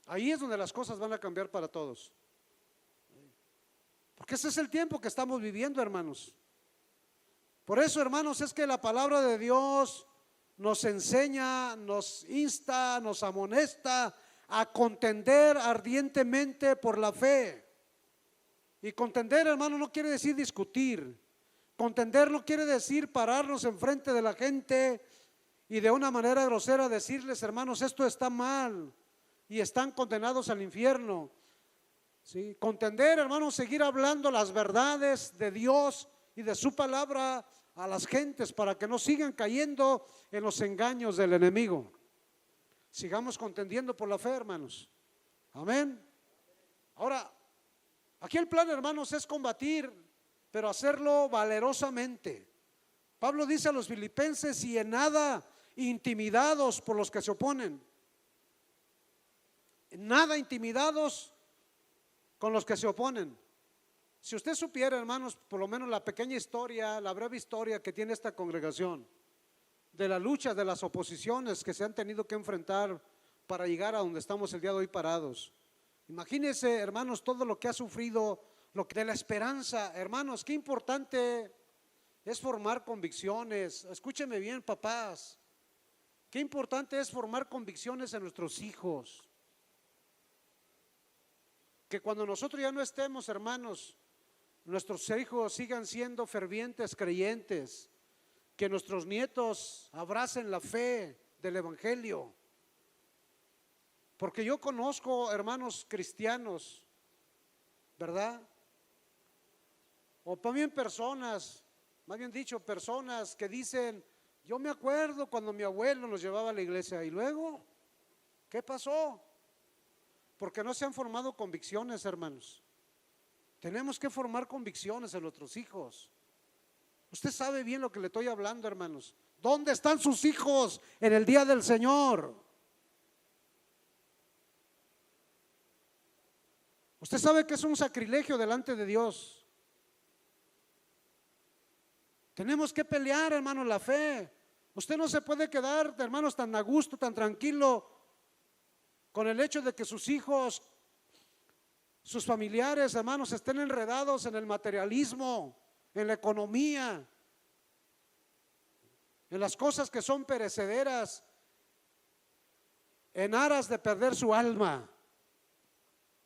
Ahí es donde las cosas van a cambiar para todos, porque ese es el tiempo que estamos viviendo, hermanos. Por eso, hermanos, es que la palabra de Dios nos enseña, nos insta, nos amonesta a contender ardientemente por la fe. Y contender, hermano, no quiere decir discutir. Contender no quiere decir pararnos enfrente de la gente y de una manera grosera decirles: hermanos, esto está mal y están condenados al infierno. ¿Sí? Contender, hermanos, seguir hablando las verdades de Dios y de su palabra a las gentes para que no sigan cayendo en los engaños del enemigo. Sigamos contendiendo por la fe, hermanos. Amén. Ahora, aquí el plan, hermanos, es combatir, pero hacerlo valerosamente. Pablo dice a los filipenses: y en nada intimidados por los que se oponen. En nada intimidados con los que se oponen. Si usted supiera, hermanos, por lo menos la pequeña historia, la breve historia que tiene esta congregación, de la lucha, de las oposiciones que se han tenido que enfrentar para llegar a donde estamos el día de hoy parados. Imagínense, hermanos, todo lo que ha sufrido, lo que de la esperanza. Hermanos, qué importante es formar convicciones. Escúcheme bien, papás. Qué importante es formar convicciones en nuestros hijos. Que cuando nosotros ya no estemos, hermanos, nuestros hijos sigan siendo fervientes creyentes, que nuestros nietos abracen la fe del evangelio. Porque yo conozco hermanos cristianos, ¿verdad? O también personas, más bien dicho, personas que dicen: yo me acuerdo cuando mi abuelo nos llevaba a la iglesia. Y luego, ¿qué pasó? Porque no se han formado convicciones, hermanos. Tenemos que formar convicciones en nuestros hijos. Usted sabe bien lo que le estoy hablando, hermanos. ¿Dónde están sus hijos en el día del Señor? Usted sabe que es un sacrilegio delante de Dios. Tenemos que pelear, hermanos, la fe. Usted no se puede quedar, hermanos, tan a gusto, tan tranquilo con el hecho de que sus hijos, sus familiares, hermanos, estén enredados en el materialismo, en la economía, en las cosas que son perecederas, en aras de perder su alma,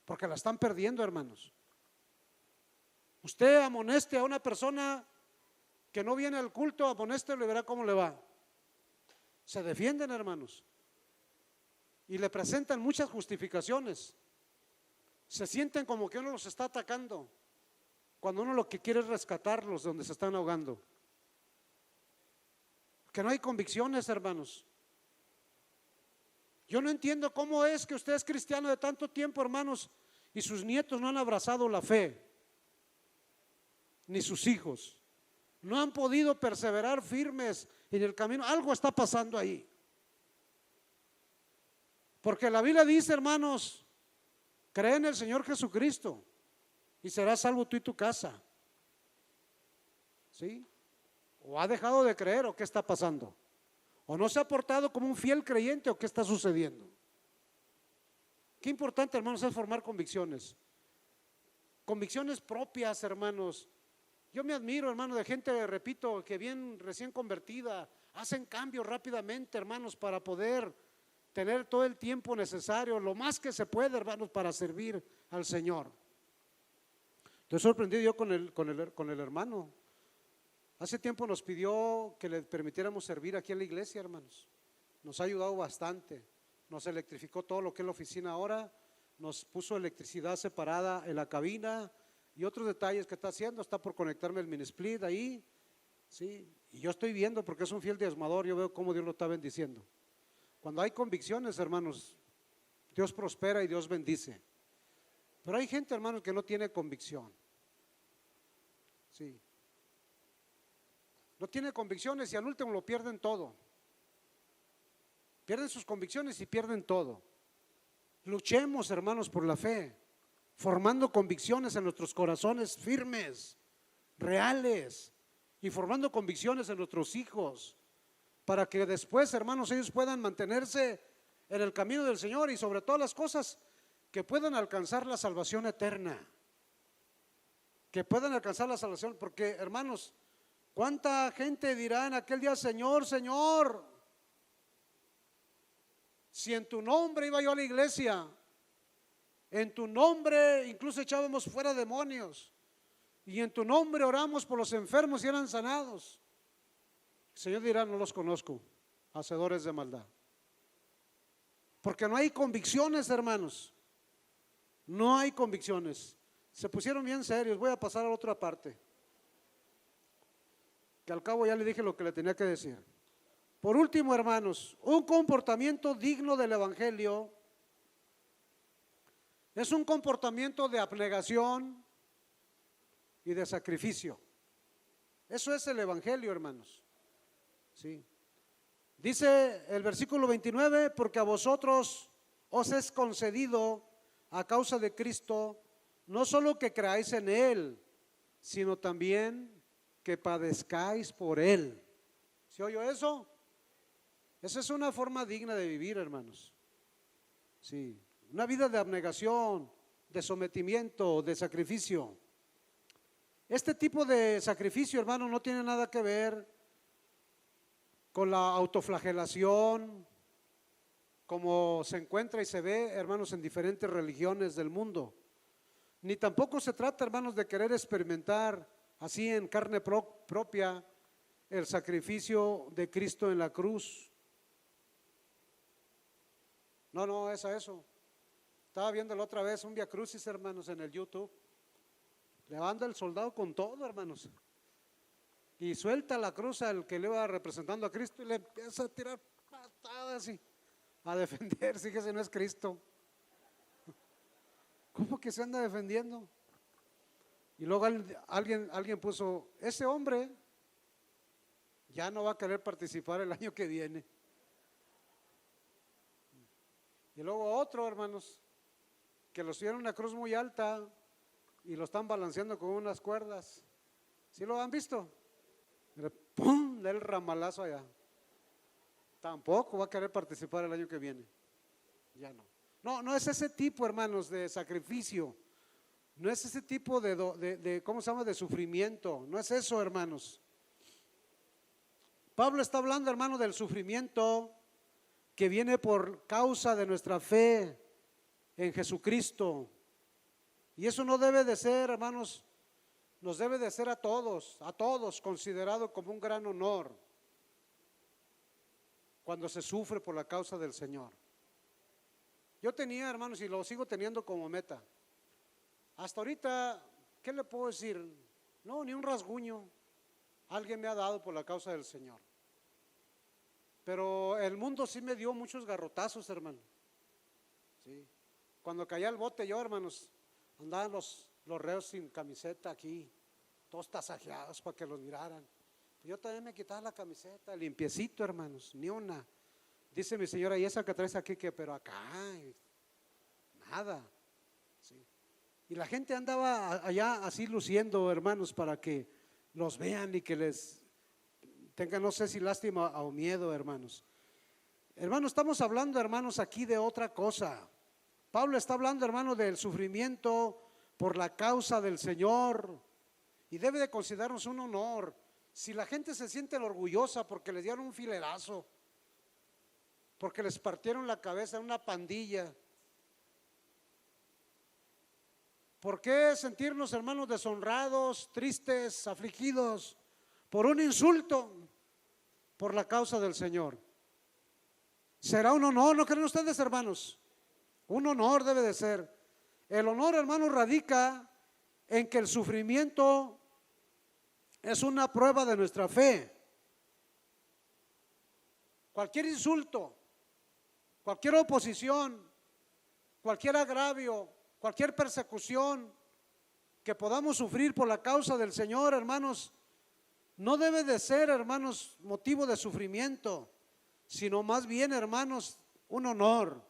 porque la están perdiendo, hermanos. Usted amoneste a una persona que no viene al culto, amonéstelo y verá cómo le va. Se defienden, hermanos, y le presentan muchas justificaciones. Se sienten como que uno los está atacando, cuando uno lo que quiere es rescatarlos de donde se están ahogando. Que no hay convicciones, hermanos. Yo no entiendo cómo es que usted es cristiano de tanto tiempo, hermanos, y sus nietos no han abrazado la fe, ni sus hijos. No han podido perseverar firmes en el camino algo está pasando ahí. Porque la Biblia dice, hermanos, cree en el Señor Jesucristo y serás salvo tú y tu casa. ¿Sí? ¿O ha dejado de creer o qué está pasando? ¿O no se ha portado como un fiel creyente o qué está sucediendo? Qué importante, hermanos, es formar convicciones. Convicciones propias, hermanos. Yo me admiro, hermano, de gente, repito, que bien recién convertida, hacen cambios rápidamente, hermanos, para poder tener todo el tiempo necesario, lo más que se puede, hermanos, para servir al Señor. Estoy sorprendido yo con el hermano. Hace tiempo nos pidió que le permitiéramos servir aquí en la iglesia, hermanos. Nos ha ayudado bastante. Nos electrificó todo lo que es la oficina ahora, nos puso electricidad separada en la cabina y otros detalles que está haciendo. Está por conectarme el mini split ahí, ¿sí? Y yo estoy viendo, porque es un fiel diezmador, yo veo cómo Dios lo está bendiciendo. Cuando hay convicciones, hermanos, Dios prospera y Dios bendice. Pero hay gente, hermanos, que no tiene convicción. Sí. No tiene convicciones y al último lo pierden todo. Pierden sus convicciones y pierden todo. Luchemos, hermanos, por la fe, formando convicciones en nuestros corazones firmes, reales, y formando convicciones en nuestros hijos, para que después, hermanos, ellos puedan mantenerse en el camino del Señor y sobre todas las cosas, que puedan alcanzar la salvación eterna. Que puedan alcanzar la salvación, porque, hermanos, ¿cuánta gente dirá en aquel día, Señor, Señor? Si en tu nombre iba yo a la iglesia, en tu nombre incluso echábamos fuera demonios, y en tu nombre oramos por los enfermos y eran sanados. El Señor dirá, no los conozco, hacedores de maldad. Porque no hay convicciones, hermanos. No hay convicciones. Se pusieron bien serios. Voy a pasar a la otra parte, que al cabo ya le dije lo que le tenía que decir. Por último, hermanos, un comportamiento digno del evangelio es un comportamiento de abnegación y de sacrificio. Eso es el evangelio, hermanos. Sí. Dice el versículo 29, porque a vosotros os es concedido a causa de Cristo, no solo que creáis en Él, sino también que padezcáis por Él. ¿Se oyó eso? Esa es una forma digna de vivir, hermanos. Sí, una vida de abnegación, de sometimiento, de sacrificio. Este tipo de sacrificio, hermano, no tiene nada que ver con la autoflagelación, como se encuentra y se ve, hermanos, en diferentes religiones del mundo. Ni tampoco se trata, hermanos, de querer experimentar así en carne propia el sacrificio de Cristo en la cruz. No es eso. Estaba viendo la otra vez un Via Crucis, hermanos, en el YouTube. Le anda el soldado con todo, hermanos, y suelta la cruz al que le va representando a Cristo y le empieza a tirar patadas y a defenderse, que ese no es Cristo. ¿Cómo que se anda defendiendo? Y luego alguien puso, ese hombre ya no va a querer participar el año que viene. Y luego otro, hermanos, que lo subieron a una cruz muy alta y lo están balanceando con unas cuerdas. ¿Sí lo han visto? ¡Pum! Da el ramalazo allá. Tampoco va a querer participar el año que viene. Ya no. No es ese tipo, hermanos, de sacrificio. No es ese tipo de ¿cómo se llama? De sufrimiento. No es eso, hermanos. Pablo está hablando, hermano, del sufrimiento que viene por causa de nuestra fe en Jesucristo. Y eso no debe de ser, hermanos, nos debe de ser a todos considerado como un gran honor cuando se sufre por la causa del Señor. Yo tenía, hermanos, y lo sigo teniendo como meta. Hasta ahorita, ¿qué le puedo decir? No, ni un rasguño alguien me ha dado por la causa del Señor. Pero el mundo sí me dio muchos garrotazos, hermano. Sí. Cuando caía el bote yo, hermanos, andaban los reos sin camiseta aquí, todos tasajeados para que los miraran. Yo también me quitaba la camiseta, limpiecito, hermanos, ni una. Dice mi señora, ¿y esa que traes aquí qué? Pero acá, nada. Sí. Y la gente andaba allá así luciendo, hermanos, para que los vean y que les tengan, no sé si lástima o miedo, hermanos. Hermanos, estamos hablando, hermanos, aquí de otra cosa. Pablo está hablando, hermano, del sufrimiento por la causa del Señor, y debe de considerarnos un honor. Si la gente se siente orgullosa porque les dieron un filerazo, porque les partieron la cabeza en una pandilla, ¿por qué sentirnos, hermanos, deshonrados, tristes, afligidos por un insulto por la causa del Señor? Será un honor, ¿no creen ustedes, hermanos? Un honor debe de ser. El honor, hermanos, radica en que el sufrimiento es una prueba de nuestra fe. Cualquier insulto, cualquier oposición, cualquier agravio, cualquier persecución que podamos sufrir por la causa del Señor, hermanos, no debe de ser, hermanos, motivo de sufrimiento, sino más bien, hermanos, un honor.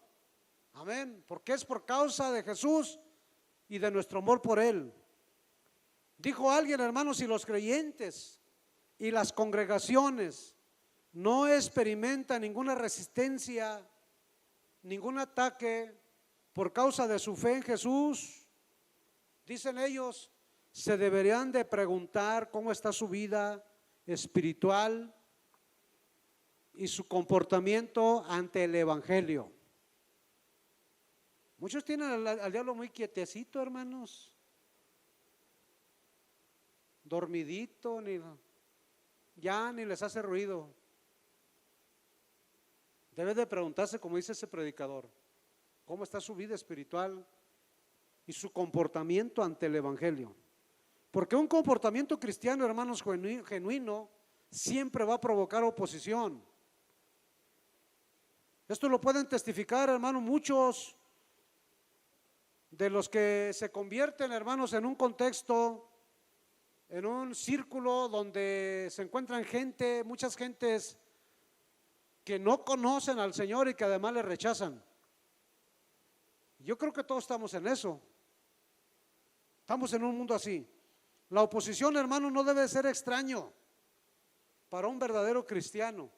Amén, porque es por causa de Jesús y de nuestro amor por Él. Dijo alguien, hermanos, si los creyentes y las congregaciones no experimentan ninguna resistencia, ningún ataque por causa de su fe en Jesús, dicen ellos, se deberían de preguntar cómo está su vida espiritual y su comportamiento ante el Evangelio. Muchos tienen al diablo muy quietecito, hermanos, dormidito, ya ni les hace ruido. Debe de preguntarse, como dice ese predicador, cómo está su vida espiritual y su comportamiento ante el Evangelio. Porque un comportamiento cristiano, hermanos, genuino, siempre va a provocar oposición. Esto lo pueden testificar, hermanos, muchos de los que se convierten, hermanos, en un contexto, en un círculo donde se encuentran gente, muchas gentes que no conocen al Señor y que además le rechazan. Yo creo que todos estamos en eso. Estamos en un mundo así. La oposición, hermano, no debe ser extraño para un verdadero cristiano.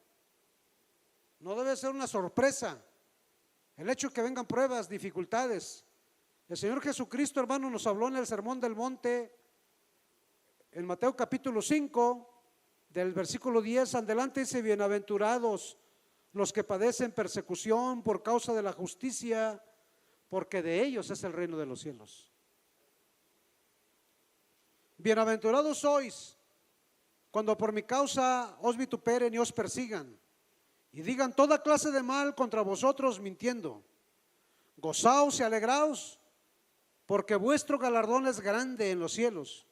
No debe ser una sorpresa el hecho de que vengan pruebas, dificultades. El Señor Jesucristo, hermano, nos habló en el Sermón del Monte, en Mateo capítulo 5, del versículo 10 en adelante, dice: bienaventurados los que padecen persecución por causa de la justicia, porque de ellos es el reino de los cielos. Bienaventurados sois cuando por mi causa os vituperen y os persigan y digan toda clase de mal contra vosotros mintiendo. Gozaos y alegraos, porque vuestro galardón es grande en los cielos,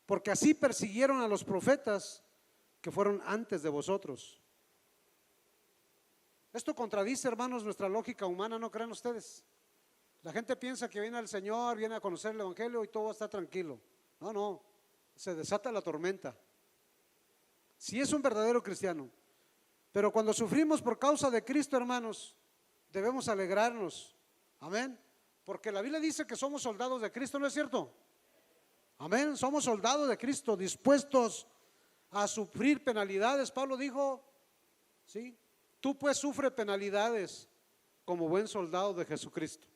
porque así persiguieron a los profetas que fueron antes de vosotros. Esto contradice, hermanos, nuestra lógica humana, ¿no creen ustedes? La gente piensa que viene al Señor, viene a conocer el Evangelio y todo está tranquilo. No, se desata la tormenta. Si es un verdadero cristiano. Pero cuando sufrimos por causa de Cristo, hermanos, debemos alegrarnos. Amén. Porque la Biblia dice que somos soldados de Cristo, ¿no es cierto? Amén, somos soldados de Cristo, dispuestos a sufrir penalidades. Pablo dijo, sí, tú pues sufre penalidades como buen soldado de Jesucristo.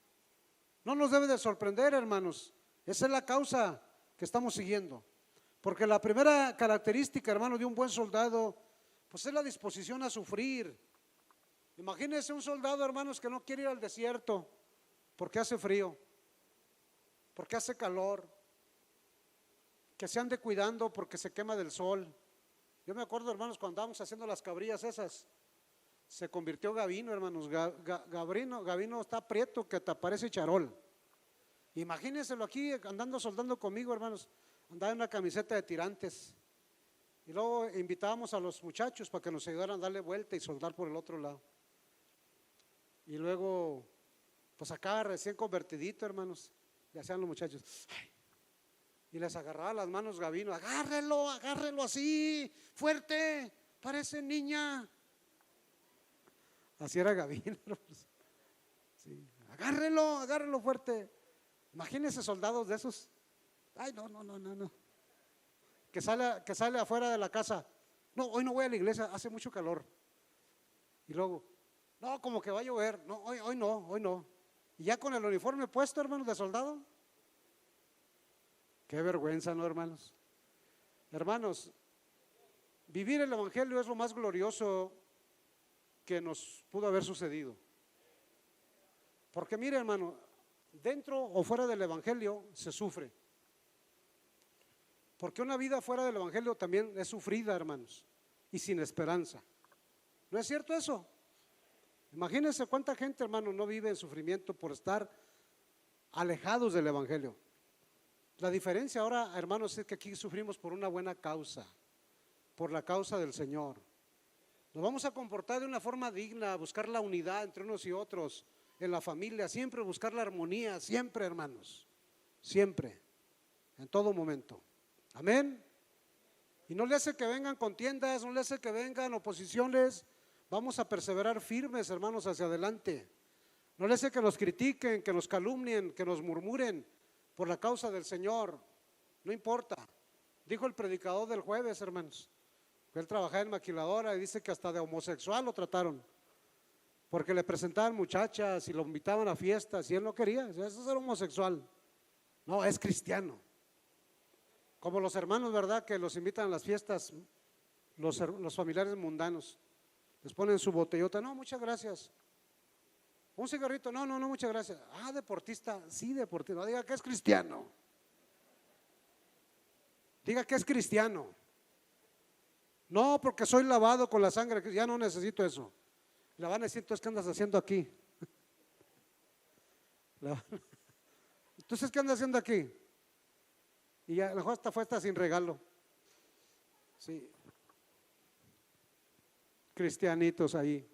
No nos debe de sorprender, hermanos. Esa es la causa que estamos siguiendo. Porque la primera característica, hermano, de un buen soldado, pues es la disposición a sufrir. Imagínense un soldado, hermanos, que no quiere ir al desierto porque hace frío, porque hace calor, que se ande cuidando porque se quema del sol. Yo me acuerdo, hermanos, cuando andábamos haciendo las cabrillas esas, se convirtió Gavino, hermanos. Gavino está prieto que te parece charol. Imagínenselo aquí andando soldando conmigo, hermanos. Andaba en una camiseta de tirantes y luego invitábamos a los muchachos para que nos ayudaran a darle vuelta y soldar por el otro lado. Y luego, pues acá recién convertidito, hermanos, le hacían los muchachos, ay, Y les agarraba las manos Gavino, agárrelo, agárrelo así, fuerte, parece niña. Así era Gavino. Sí, agárrelo, agárrelo fuerte. Imagínense soldados de esos. Ay, no, no, no, no, no. Que sale afuera de la casa. No, hoy no voy a la iglesia, hace mucho calor. Y luego, no, como que va a llover. No, hoy no, hoy no. Y ya con el uniforme puesto, hermanos, de soldado. Qué vergüenza, ¿no, hermanos? Hermanos, vivir el evangelio es lo más glorioso que nos pudo haber sucedido. Porque mire, hermano, dentro o fuera del evangelio se sufre. Porque una vida fuera del evangelio también es sufrida, hermanos, y sin esperanza. ¿No es cierto eso? Imagínense cuánta gente, hermano, no vive en sufrimiento por estar alejados del evangelio. La diferencia ahora, hermanos, es que aquí sufrimos por una buena causa, por la causa del Señor. Nos vamos a comportar de una forma digna, buscar la unidad entre unos y otros, en la familia, siempre buscar la armonía, siempre, hermanos, siempre, en todo momento. Amén. Y no le hace que vengan contiendas, no le hace que vengan oposiciones. Vamos a perseverar firmes, hermanos, hacia adelante. No le hace que nos critiquen, que nos calumnien, que nos murmuren por la causa del Señor. No importa. Dijo el predicador del jueves, hermanos, que él trabajaba en maquiladora y dice que hasta de homosexual lo trataron, porque le presentaban muchachas y lo invitaban a fiestas y él no quería. Eso es ser homosexual. No, es cristiano. Como los hermanos, ¿verdad? Que los invitan a las fiestas, los familiares mundanos. Les ponen su botellota, no, muchas gracias. Un cigarrito, no, muchas gracias. Ah, deportista, sí, deportista. No diga que es cristiano. Diga que es cristiano. No, porque soy lavado con la sangre, ya no necesito eso. La van a decir, entonces, ¿qué andas haciendo aquí? Entonces, ¿qué andas haciendo aquí? Y ya, a lo mejor hasta fue hasta sin regalo. Sí. Cristianitos ahí,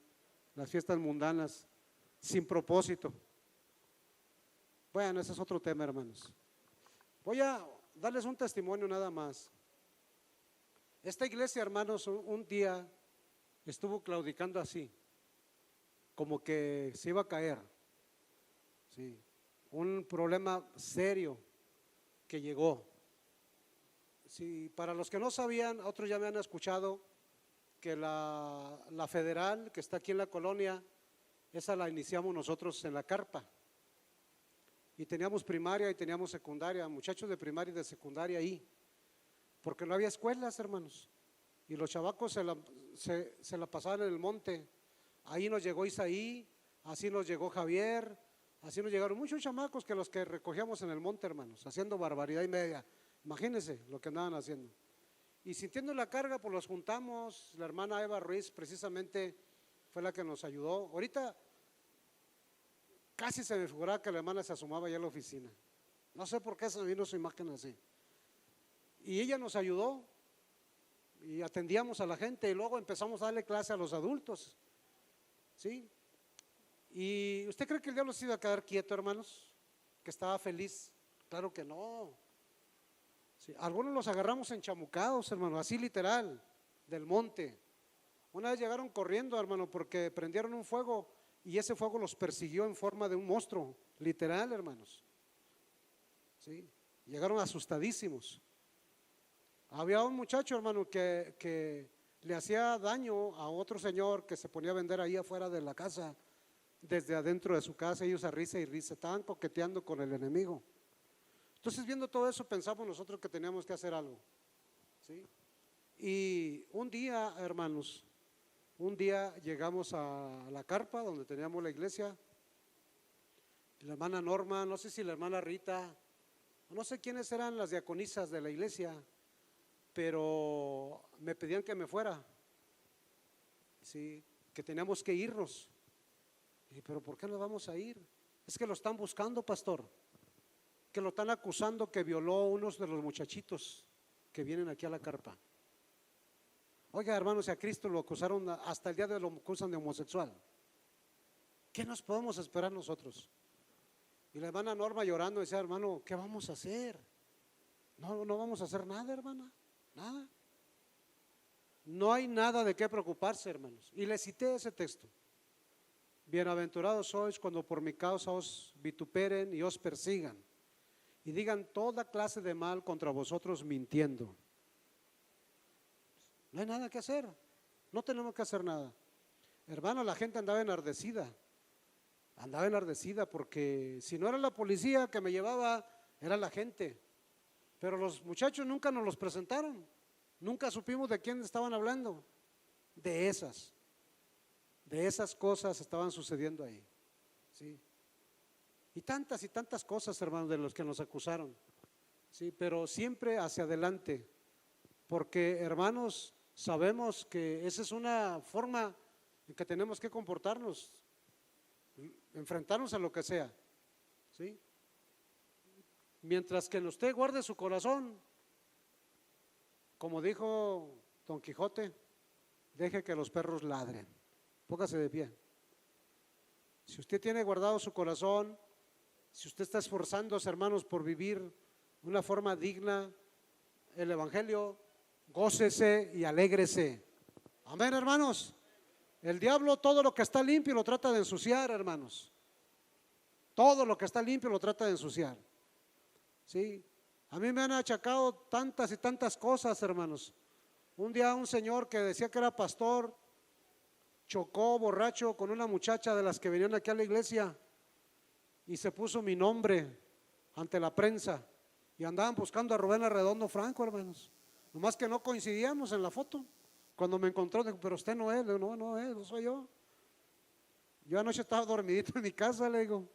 las fiestas mundanas, sin propósito. Bueno, ese es otro tema, hermanos. Voy a darles un testimonio nada más. Esta iglesia, hermanos, un día estuvo claudicando así, como que se iba a caer. Sí. Un problema serio que llegó. Sí, para los que no sabían, otros ya me han escuchado que la federal que está aquí en la colonia, esa la iniciamos nosotros en la carpa. Y teníamos primaria y teníamos secundaria, muchachos de primaria y de secundaria ahí, porque no había escuelas, hermanos. Y los chavacos se la pasaban en el monte. Ahí nos llegó Isaí, así nos llegó Javier, así nos llegaron muchos chamacos que los que recogíamos en el monte, hermanos, haciendo barbaridad y media. Imagínense lo que andaban haciendo. Y sintiendo la carga, pues los juntamos. La hermana Eva Ruiz precisamente fue la que nos ayudó. Ahorita casi se me figuraba que la hermana se asomaba ya a la oficina. No sé por qué se me vino su imagen así. Y ella nos ayudó y atendíamos a la gente y luego empezamos a darle clase a los adultos. ¿Sí? ¿Y usted cree que el diablo se iba a quedar quieto, hermanos? ¿Que estaba feliz? Claro que no. Sí, algunos los agarramos enchamucados, hermano, así literal, del monte. Una vez llegaron corriendo, hermano, porque prendieron un fuego y ese fuego los persiguió en forma de un monstruo, literal, hermanos. Sí, llegaron asustadísimos. Había un muchacho, hermano, que le hacía daño a otro señor que se ponía a vender ahí afuera de la casa, desde adentro de su casa, ellos a risa y risa, estaban coqueteando con el enemigo. Entonces, viendo todo eso, pensamos nosotros que teníamos que hacer algo. ¿Sí? Y un día, hermanos, llegamos a la carpa donde teníamos la iglesia. La hermana Norma, no sé si la hermana Rita, no sé quiénes eran las diaconisas de la iglesia, pero me pedían que me fuera. Sí, que teníamos que irnos. Y dije, pero ¿por qué nos vamos a ir? Es que lo están buscando, pastor. Que lo están acusando que violó a unos de los muchachitos que vienen aquí a la carpa. Oiga, hermanos, si a Cristo lo acusaron, hasta el día de hoy lo acusan de homosexual. ¿Qué nos podemos esperar nosotros? Y la hermana Norma llorando decía, hermano, ¿qué vamos a hacer? no vamos a hacer nada, hermana, nada. No hay nada de qué preocuparse, hermanos. Y le cité ese texto. Bienaventurados sois cuando por mi causa os vituperen y os persigan y digan toda clase de mal contra vosotros mintiendo. No hay nada que hacer, no tenemos que hacer nada. Hermano, la gente andaba enardecida porque si no era la policía que me llevaba, era la gente. Pero los muchachos nunca nos los presentaron, nunca supimos de quién estaban hablando. De esas cosas estaban sucediendo ahí, ¿sí? Y tantas cosas, hermanos, de los que nos acusaron, ¿sí? Pero siempre hacia adelante, porque, hermanos, sabemos que esa es una forma en que tenemos que comportarnos, enfrentarnos a lo que sea, ¿sí? Mientras que en usted guarde su corazón, como dijo Don Quijote, deje que los perros ladren. Póngase de pie. Si usted tiene guardado su corazón, si usted está esforzándose, hermanos, por vivir de una forma digna el evangelio, gócese y alégrese. Amén, hermanos. El diablo todo lo que está limpio lo trata de ensuciar, hermanos. Todo lo que está limpio lo trata de ensuciar. Sí. A mí me han achacado tantas y tantas cosas, hermanos. Un día un señor que decía que era pastor chocó borracho con una muchacha de las que venían aquí a la iglesia y se puso mi nombre ante la prensa y andaban buscando a Rubén Arredondo Franco, hermanos. Nomás que no coincidíamos en la foto. Cuando me encontró, dijo, pero usted no es. Le digo, no es, no soy yo. Yo anoche estaba dormidito en mi casa, le digo,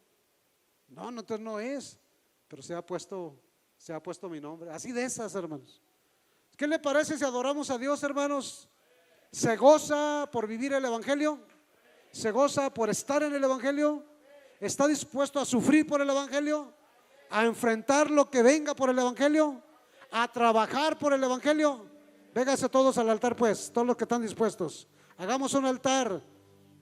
no, entonces no es, pero se ha puesto mi nombre. Así de esas, hermanos. ¿Qué le parece si adoramos a Dios, hermanos? ¿Se goza por vivir el evangelio? ¿Se goza por estar en el evangelio? ¿Está dispuesto a sufrir por el evangelio? ¿A enfrentar lo que venga por el evangelio? ¿A trabajar por el evangelio? Véngase todos al altar, pues, todos los que están dispuestos. Hagamos un altar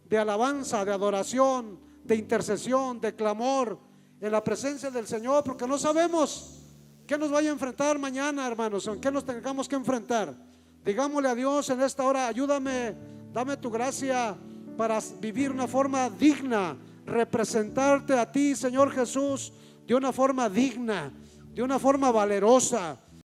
de alabanza, de adoración, de intercesión, de clamor en la presencia del Señor, porque no sabemos qué nos vaya a enfrentar mañana, hermanos, en qué nos tengamos que enfrentar. Digámosle a Dios en esta hora, ayúdame, dame tu gracia para vivir una forma digna, representarte a ti, Señor Jesús, de una forma digna, de una forma valerosa,